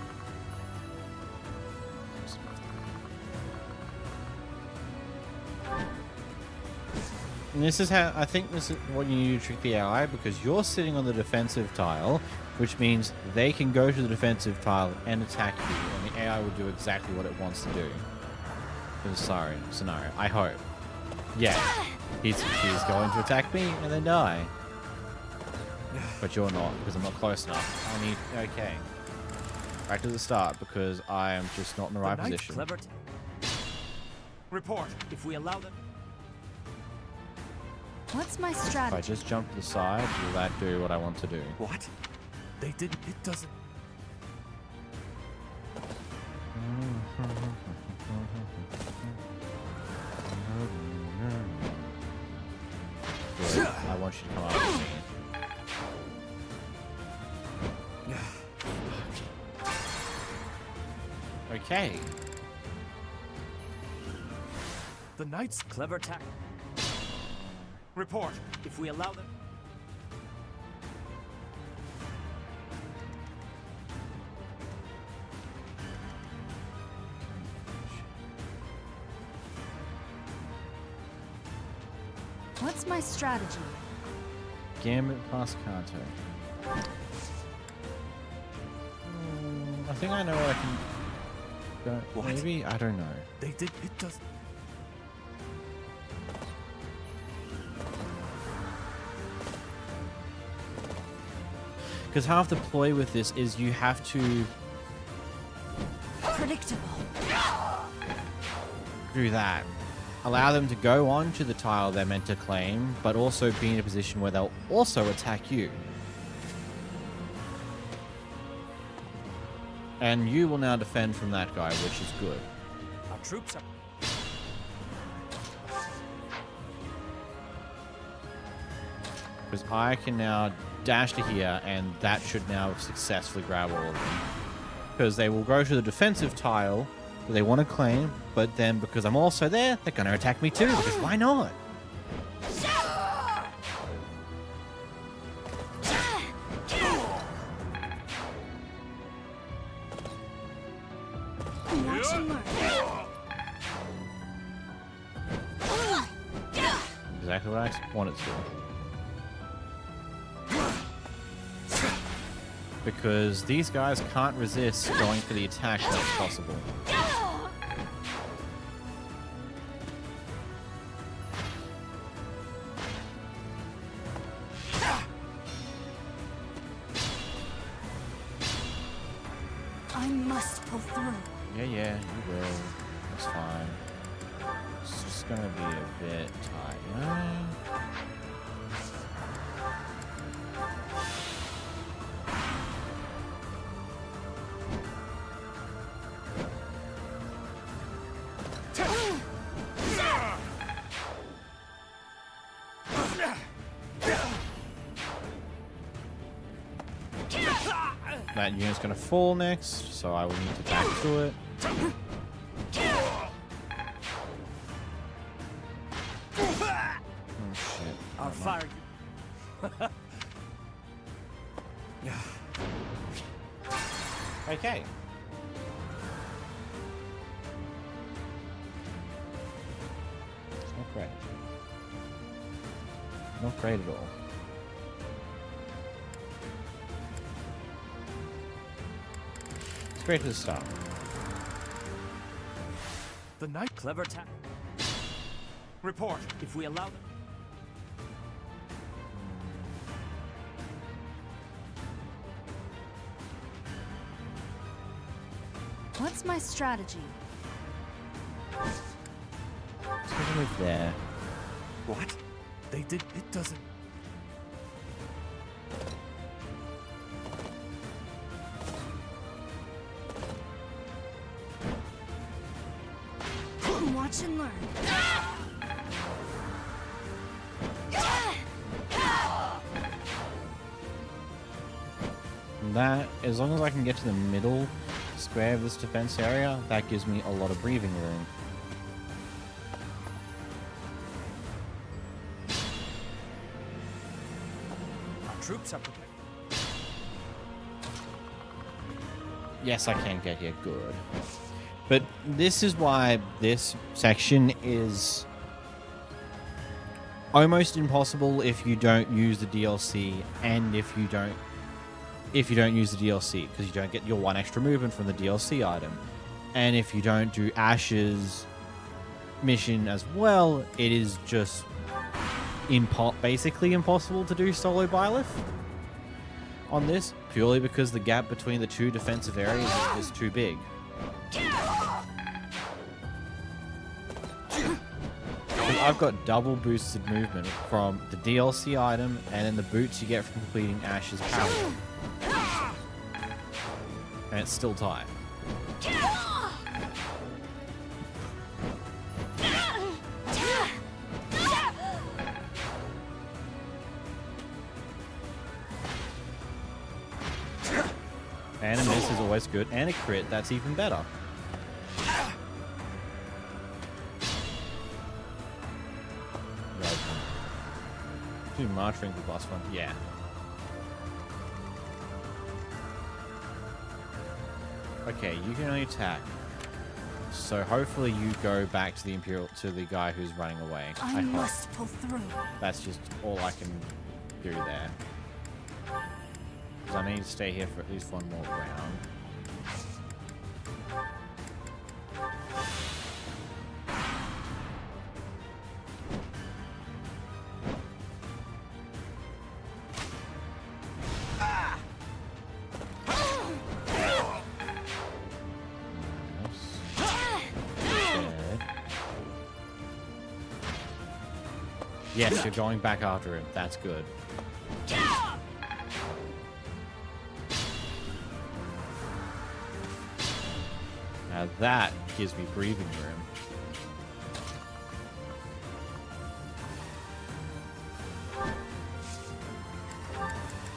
And this is how, I think this is what you need to trick the AI, because you're sitting on the defensive tile, which means they can go to the defensive tile and attack you, and the AI will do exactly what it wants to do. For the scenario, I hope. Yeah, she's going to attack me and then die. But you're not, because I'm not close enough. I need, okay. Back to the start, because I am just not in the right position. Clever. Report. If we allow them. What's my If strategy? I just jump to the side, will that do what I want to do? What? They didn't. It doesn't. Good. I want you to come after me. Okay. The knights. Clever tack. Report. If we allow them. What's my strategy? Gambit plus Kanto. I think I know what I can go. What? Maybe? I don't know. They did. It doesn't. Because half the ploy with this is you have to Predictable. do that. Allow them to go on to the tile they're meant to claim, but also be in a position where they'll also attack you. And you will now defend from that guy, which is good. Our troops are... Because I can now dash to here, and that should now successfully grab all of them. Because they will go to the defensive tile that they want to claim, but then because I'm also there, they're going to attack me too, because why not? Exactly what I wanted to. Because these guys can't resist going for the attack when it's possible. I must pull through. Yeah, you will. That's fine. It's just gonna be a bit tight. That unit's gonna fall next, so I will need to back to it. Oh shit. Our fire. Okay. It's not great. Not great at all. Great to start. The night clever tap. Report. If we allow them. What's my strategy? Let's go move there. What? They did. It doesn't. Watch and learn. That, as long as I can get to the middle square of this defense area, that gives me a lot of breathing room. Our troops are prepared. Yes, I can get here. Good. But this is why this section is almost impossible if you don't use the DLC, and if you don't use the DLC, because you don't get your one extra movement from the DLC item. And if you don't do Ash's mission as well, it is just basically impossible to do solo Byleth on this, purely because the gap between the two defensive areas is too big. I've got double boosted movement from the DLC item and then the boots you get from completing Ash's power. And it's still tight. And a miss is always good, and a crit, that's even better. Do marching the boss one, yeah. Okay, you can only attack. So hopefully you go back to the guy who's running away. I must pull through. That's just all I can do there. Because I need to stay here for at least one more round. Yes, you're going back after him. That's good. Now that gives me breathing room.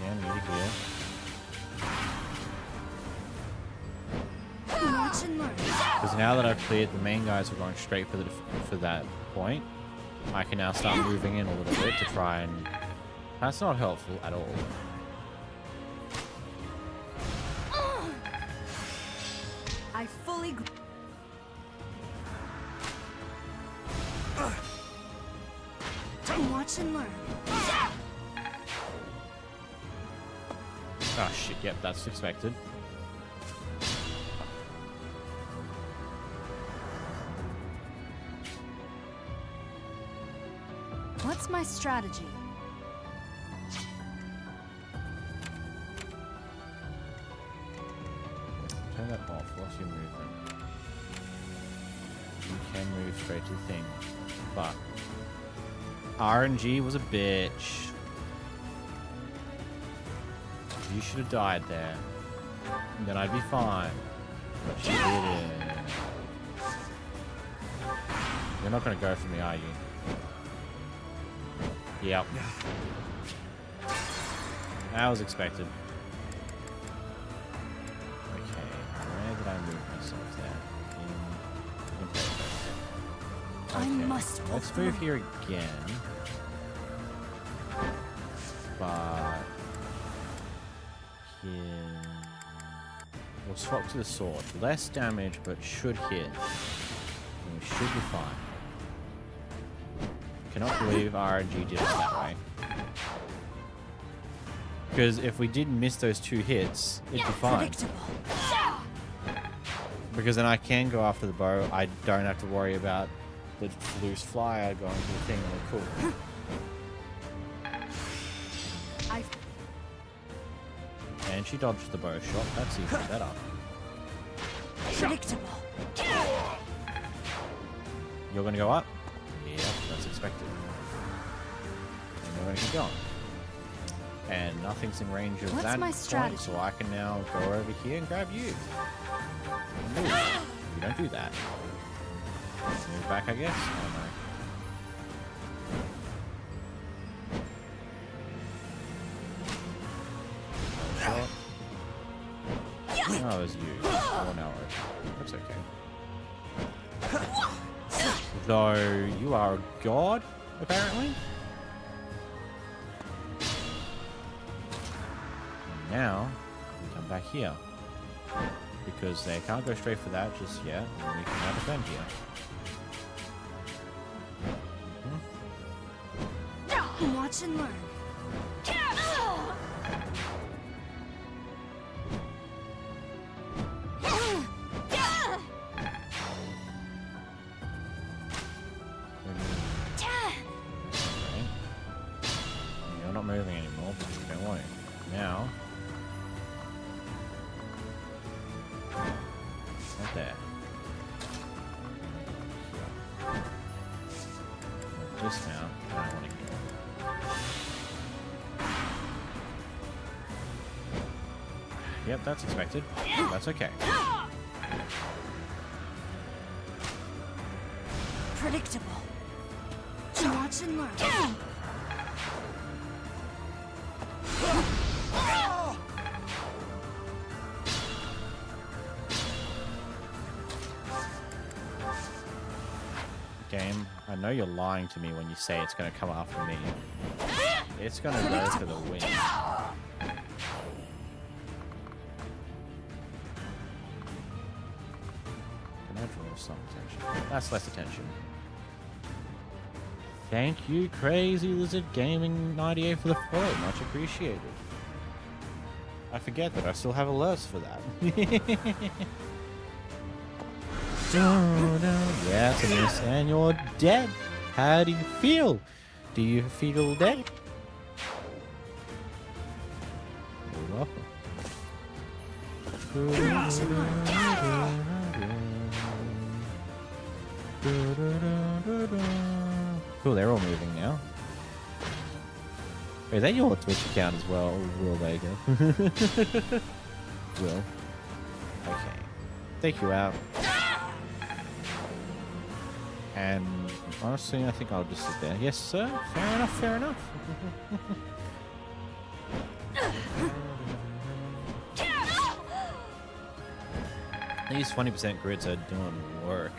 Yeah, I'm near here. Watch and learn. Because now that I've cleared, the main guys are going straight for that point. I can now start moving in a little bit to try and... That's not helpful at all. I fully... Watch and learn. Oh shit, yep, that's expected. What's my strategy? Turn that off. What's your movement? You can move straight to the thing. But RNG was a bitch. You should have died there. And then I'd be fine. But you didn't. You're not gonna go for me, are you? Yep. That was expected. Okay, where did I move myself there? Okay. I must Let's move here again. But here, we'll swap to the sword. Less damage, but should hit. And we should be fine. Cannot believe RNG did it that way. Because if we did miss those 2 hits, it'd be fine. Because then I can go after the bow. I don't have to worry about the loose flyer going to the thing. Cool. And she dodged the bow shot. That's even better. Predictable. You're gonna go up? Yep, that's expected. And you're gonna keep going. And nothing's in range of that point, so I can now go over here and grab you. And move. You don't do that. Move back, I guess? Oh no. Oh, it was you. Oh no, that's okay. Though you are a god, apparently. Now we come back here because they can't go straight for that just yet, and we can now defend here. Watch and learn. You're not moving anymore because you don't want to. Now, right there. Dismount. I don't want to go. Yep, that's expected. That's okay. Predictable. Watch and learn. Game, I know you're lying to me when you say it's going to come after me. It's going to go for the win. Can I draw some attention? That's less attention. Thank you, Crazy Lizard Gaming 98 for the follow. Much appreciated. I forget that I still have alerts for that. Yes, it is. And you're dead. How do you feel? Do you feel dead? You're welcome. Cool, they're all moving now. Wait, is that your Twitch account as well? Will Vega? Will. Okay. Take you out. And honestly, I think I'll just sit there. Yes, sir. Fair enough, fair enough. These 20% grids are doing work.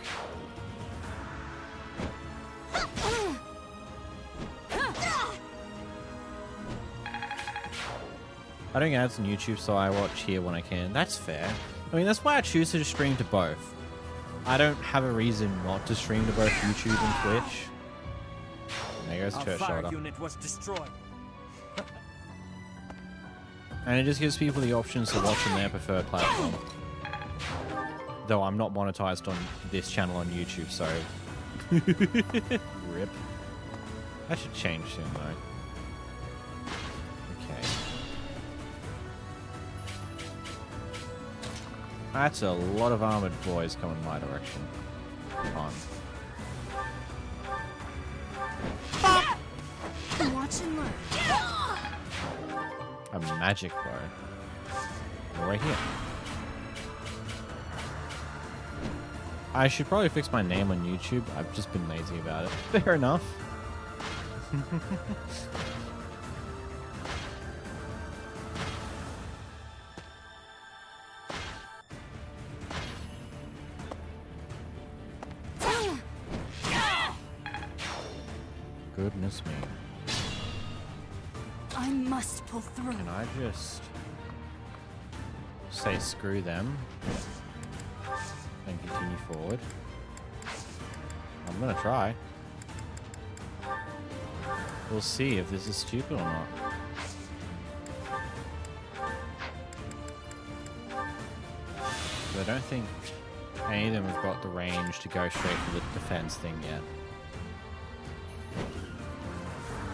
I don't get ads on YouTube, so I watch here when I can. That's fair. I mean, that's why I choose to stream to both. I don't have a reason not to stream to both YouTube and Twitch. There goes Church Our fire Shoulder. unit was destroyed. And it just gives people the options to watch on their preferred platform. Though I'm not monetized on this channel on YouTube, so... Rip. I should change soon, though. Okay. That's a lot of armored boys coming my direction. Fun. Watch and learn. A magic bow. Right here. I should probably fix my name on YouTube. I've just been lazy about it. Fair enough. Goodness me. I must pull through. Can I just say screw them and continue forward? I'm gonna try. We'll see if this is stupid or not. But I don't think any of them have got the range to go straight for the defense thing yet.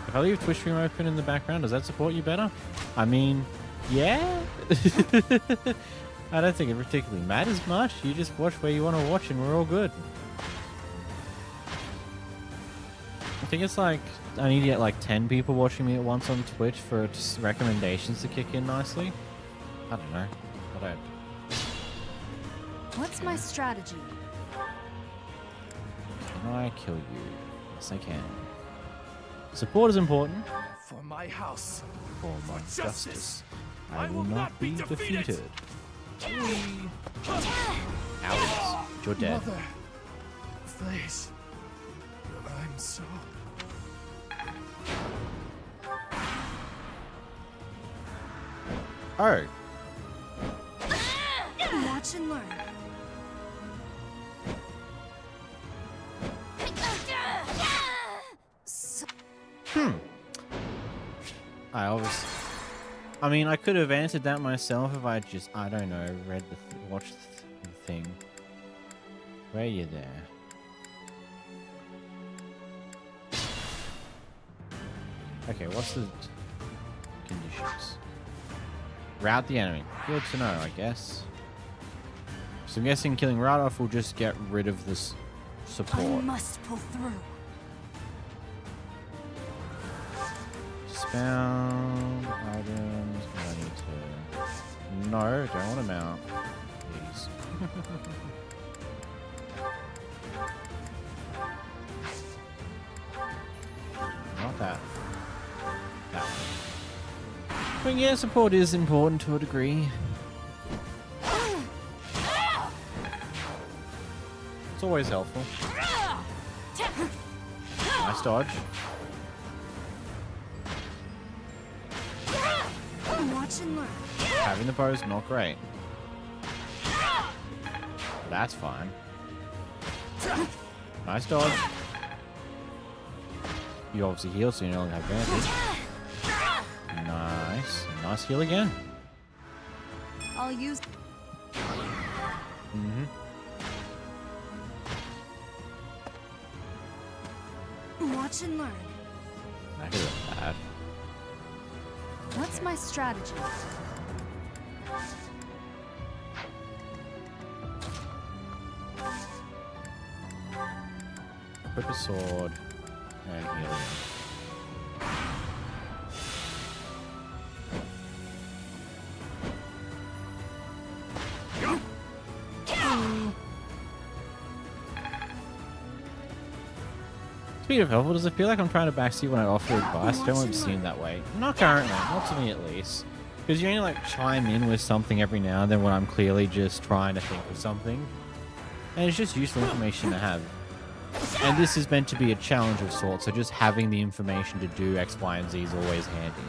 If I leave Twitch stream open in the background, does that support you better? I mean, yeah. I don't think it particularly matters much. You just watch where you want to watch and we're all good. I think it's like, I need to get like 10 people watching me at once on Twitch for recommendations to kick in nicely. I don't know. I don't. What's my strategy? Can I kill you? Yes, I can. Support is important. For my house. For my justice. I will not be defeated. Alex, you're dead. Mother, please. I'm so... Oh. Watch and learn. I mean, I could have answered that myself if I just, I don't know, watched the thing. Where are you there? Okay, what's the conditions? Rout the enemy. Good to know, I guess. So I'm guessing killing Radoff will just get rid of this support. I must pull through. Found items. I need to. No, don't want to mount. Please. Not that. That one. But yeah, support is important to a degree. It's always helpful. Nice dodge. Watch and learn. Having the bow is not great. That's fine. Nice dodge. You obviously heal, so you no longer have advantage. Nice. Nice heal again. I'll use... Watch and learn. I could have bad. What's my strategy? Equip a sword and heal him. Speaking of helpful, does it feel like I'm trying to backseat when I offer advice? Don't want to be seen that way. Not currently, not to me at least. Because you only like chime in with something every now and then when I'm clearly just trying to think of something. And it's just useful information to have. And this is meant to be a challenge of sorts, so just having the information to do X, Y, and Z is always handy.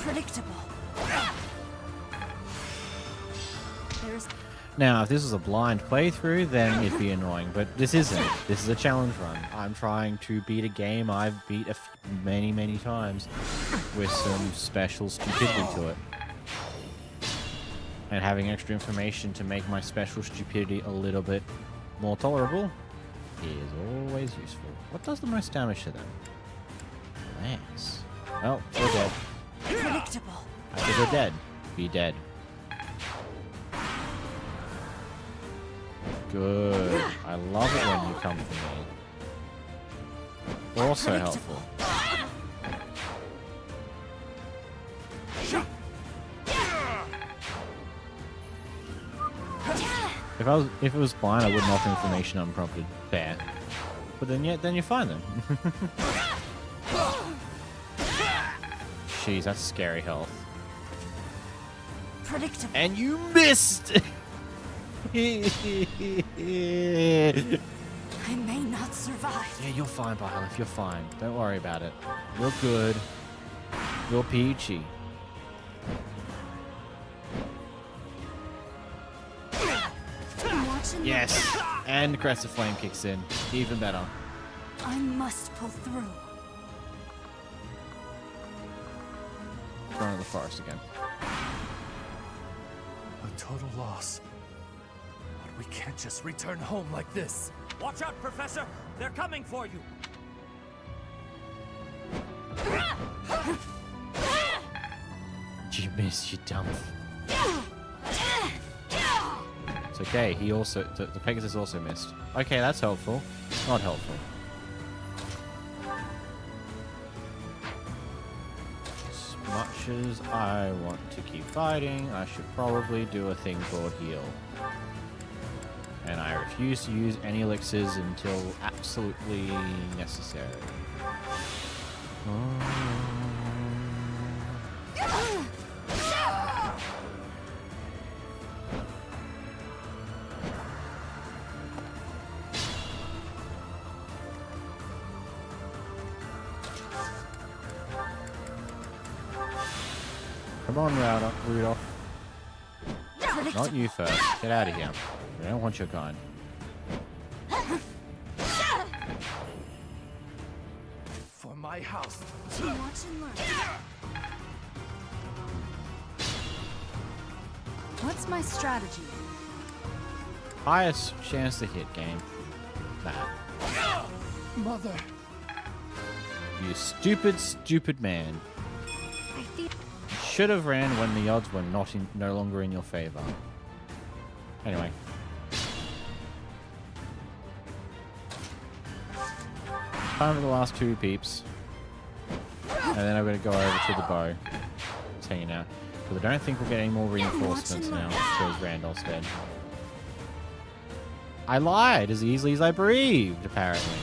Predictable. Now, if this was a blind playthrough, then it'd be annoying, but this isn't. This is a challenge run. I'm trying to beat a game I've beat many, many times with some special stupidity to it. And having extra information to make my special stupidity a little bit more tolerable is always useful. What does the most damage to them? Lance. Oh, they're dead. Predictable. After they're dead, be dead. Good. I love it when you come for me. Also helpful. If it was blind, I wouldn't offer information unprompted. Fair. But then you're fine then. Jeez, that's scary health. Predictable. And you missed! I may not survive. Yeah, you're fine, Byleth. You're fine. Don't worry about it. You're good. You're peachy. Yes! And the Crest of Flame kicks in. Even better. I must pull through. Run to the forest again. A total loss. But we can't just return home like this. Watch out, Professor! They're coming for you! You missed, you dump. It's okay, he also... The Pegasus also missed. Okay, that's helpful. Not helpful. As much as I want to keep fighting, I should probably do a thing called heal. And I refuse to use any elixirs until absolutely necessary. Come on, Rudolph. Not you first. Get out of here. We don't want your kind. For my house. Watch and learn. What's my strategy? Highest chance to hit game. That. Mother. You stupid, stupid man. Should have ran when the odds were no longer in your favor. Anyway. Time for the last two peeps. And then I'm going to go over to the bow. It's hanging out. Because I don't think we'll get any more reinforcements now because Randolph's dead. I lied as easily as I breathed, apparently.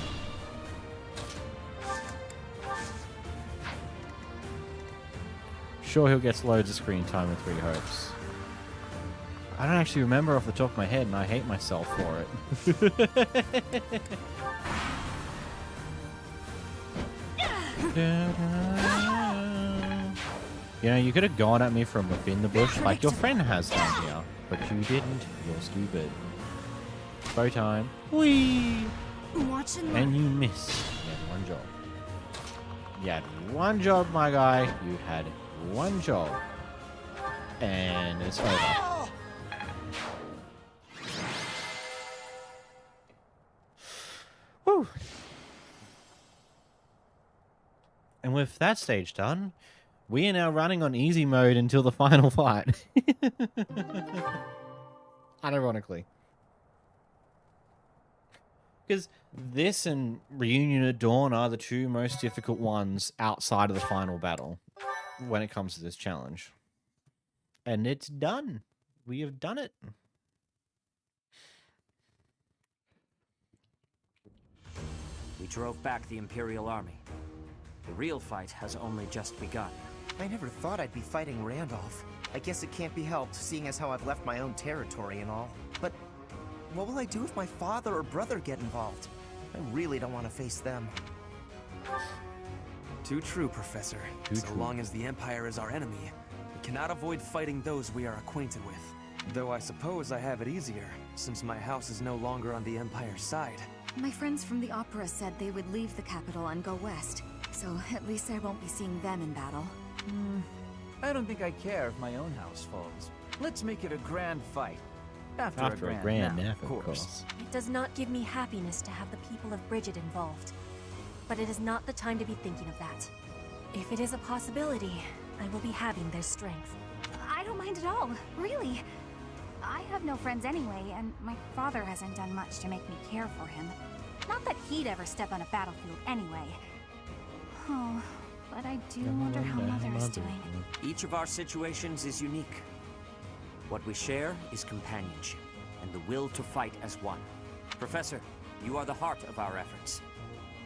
Sure, he'll get loads of screen time in 3 Hopes. I don't actually remember off the top of my head, and I hate myself for it. You know, you could have gone at me from within the bush like your friend has done here, but you didn't. You're stupid. Bow time. Whee! And you missed. You had one job. You had one job, my guy. You had one job. And it's over. Woo! And with that stage done, we are now running on easy mode until the final fight. Unironically. Because this and Reunion at Dawn are the two most difficult ones outside of the final battle when it comes to this challenge. And it's done. We have done it. We drove back the Imperial Army. The real fight has only just begun. I never thought I'd be fighting Randolph. I guess it can't be helped, seeing as how I've left my own territory and all. But what will I do if my father or brother get involved? I really don't want to face them. Too true, Professor. So long as the Empire is our enemy, we cannot avoid fighting those we are acquainted with. Though I suppose I have it easier, since my house is no longer on the Empire's side. My friends from the opera said they would leave the capital and go west, so at least I won't be seeing them in battle. I don't think I care if my own house falls. Let's make it a grand fight. After a grand nap, of course. It does not give me happiness to have the people of Bridget involved. But it is not the time to be thinking of that. If it is a possibility, I will be having their strength. I don't mind at all, really. I have no friends anyway, and my father hasn't done much to make me care for him. Not that he'd ever step on a battlefield anyway. Oh, but I do wonder how Mother is doing. Each of our situations is unique. What we share is companionship, and the will to fight as one. Professor, you are the heart of our efforts.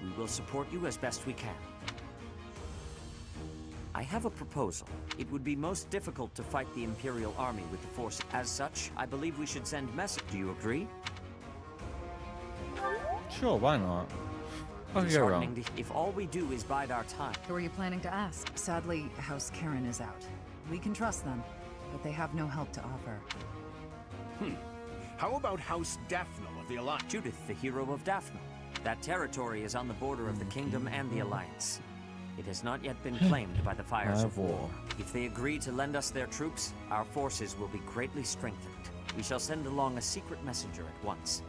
We will support you as best we can. I have a proposal. It would be most difficult to fight the Imperial Army with the force. As such, I believe we should send message. Do you agree? Sure, why not? What could go wrong? If all we do is bide our time. Who are you planning to ask? Sadly, House Karen is out. We can trust them, but they have no help to offer. How about House Daphne of the Alliance? Judith, the hero of Daphne. That territory is on the border of the Kingdom and the Alliance. It has not yet been claimed by the Fires of War. If they agree to lend us their troops, our forces will be greatly strengthened. We shall send along a secret messenger at once.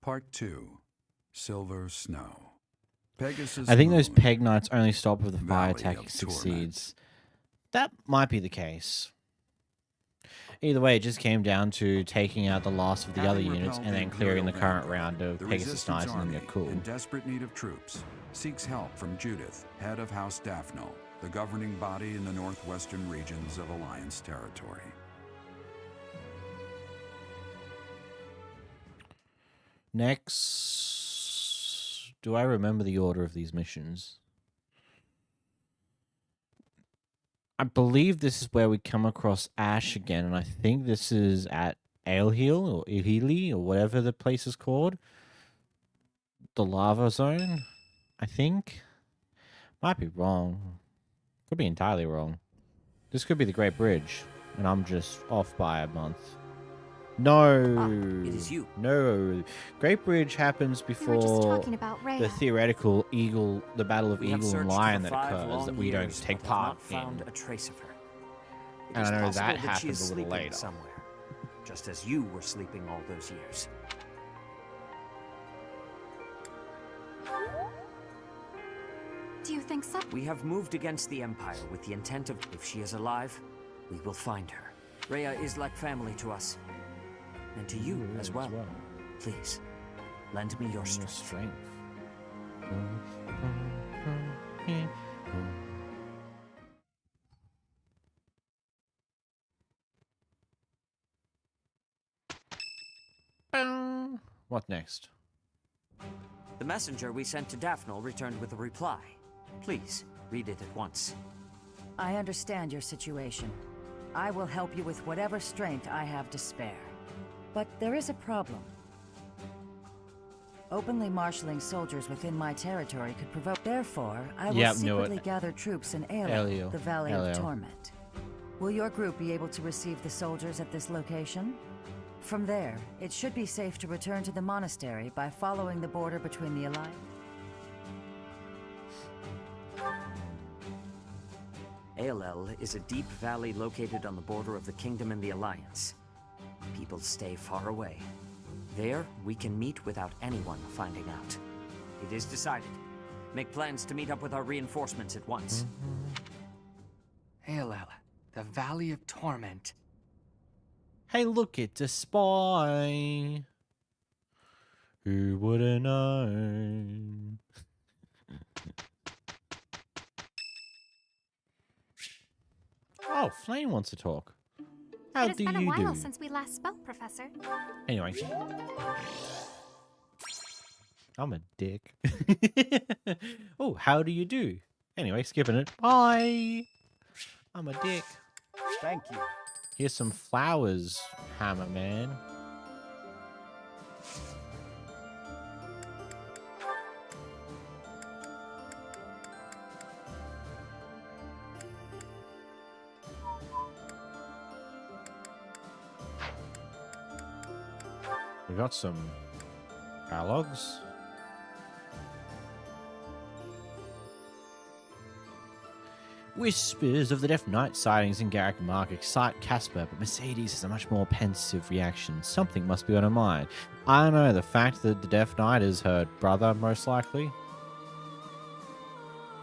Part 2. Silver Snow. Pegasus I think those Moon, Peg Knights only stop if the fire Valley attack of succeeds. That might be the case. Either way, it just came down to taking out the last of the other Having units repelled and then the clearing the Imperial current vanguard, round of the Pegasus Resistance Knights, and then Army, they're cool. in desperate need of troops, seeks help from Judith, head of House Daphne, the governing body in the northwestern regions of Alliance territory. Next, do I remember the order of these missions? I believe this is where we come across Ash again, and I think this is at Aelhiel or Ihili or whatever the place is called. The lava zone, I think. Might be wrong. Could be entirely wrong. This could be the Great Bridge, and I'm just off by a month. No, it is you. No, Great Bridge happens before talking about Rhea. the theoretical Eagle, the Battle of We have Eagle and searched Lion for that 5 occurs long that we don't years, take but have part not found in. a trace of her. It And is I know possible that she is happens a little sleeping later. somewhere, just as you were sleeping all those years. Do you think so? We have moved against the Empire with the intent of, if she is alive, we will find her. Rhea is like family to us, and to you as well. Please, lend me your strength. What next? The messenger we sent to Daphne returned with a reply. Please, read it at once. I understand your situation. I will help you with whatever strength I have to spare. But there is a problem. Openly marshaling soldiers within my territory could provoke. Therefore, I will secretly gather troops in Aelhiel, the Valley of Torment. Will your group be able to receive the soldiers at this location? From there, it should be safe to return to the monastery by following the border between the Alliance. Aelhiel is a deep valley located on the border of the Kingdom and the Alliance. People stay far away. There, we can meet without anyone finding out. It is decided. Make plans to meet up with our reinforcements at once. Aelhiel, the Valley of Torment. Hey, look, it's a spy. Who would have known? Oh, Flame wants to talk. How It has do been a you while do? since we last spoke, Professor. Anyway. I'm a dick. Oh, how do you do? Anyway, skipping it. Bye. I'm a dick. Thank you. Here's some flowers, Hammer Man. We got some dialogues. Whispers of the Death Knight sightings in Garrick Mark excite Casper, but Mercedes has a much more pensive reaction. Something must be on her mind. I don't know, the fact that the Death Knight is her brother, most likely.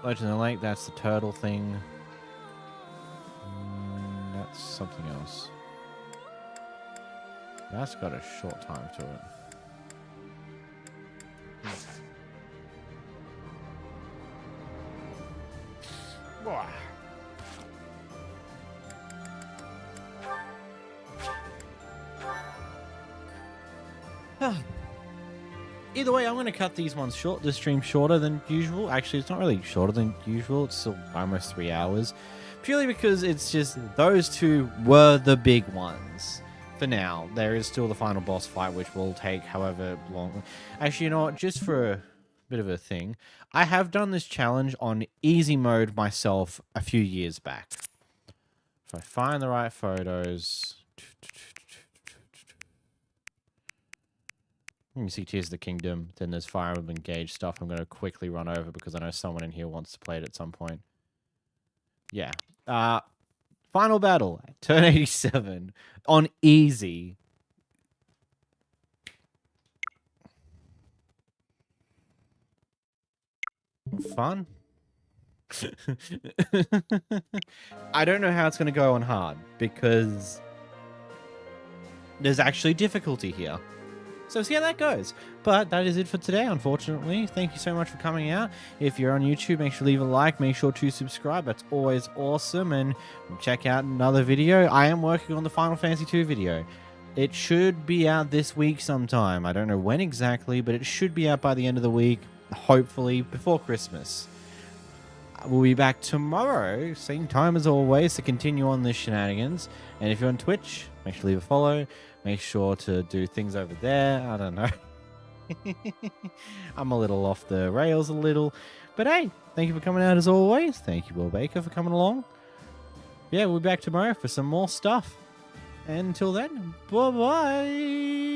Legend of the Lake, that's the turtle thing. That's something else. That's got a short time to it. Either way, I'm going to cut these ones short. This stream shorter than usual. Actually, it's not really shorter than usual. It's still almost 3 hours. Purely because it's just those two were the big ones. For now, there is still the final boss fight, which will take however long. Actually, you know what? Just for a bit of a thing, I have done this challenge on easy mode myself a few years back. If I find the right photos... You can see Tears of the Kingdom, then there's Fire Emblem Engage stuff I'm going to quickly run over because I know someone in here wants to play it at some point. Yeah. Final battle, turn 87, on easy. Fun? I don't know how it's going to go on hard because there's actually difficulty here. So see how that goes. But that is it for today, unfortunately. Thank you so much for coming out. If you're on YouTube, make sure to leave a like. Make sure to subscribe. That's always awesome. And check out another video. I am working on the Final Fantasy II video. It should be out this week sometime. I don't know when exactly, but it should be out by the end of the week. Hopefully before Christmas. We'll be back tomorrow, same time as always, to continue on this shenanigans. And if you're on Twitch, make sure to leave a follow. Make sure to do things over there. I don't know. I'm a little off the rails a little. But hey, thank you for coming out as always. Thank you, Will Baker, for coming along. Yeah, we'll be back tomorrow for some more stuff. And until then, bye-bye.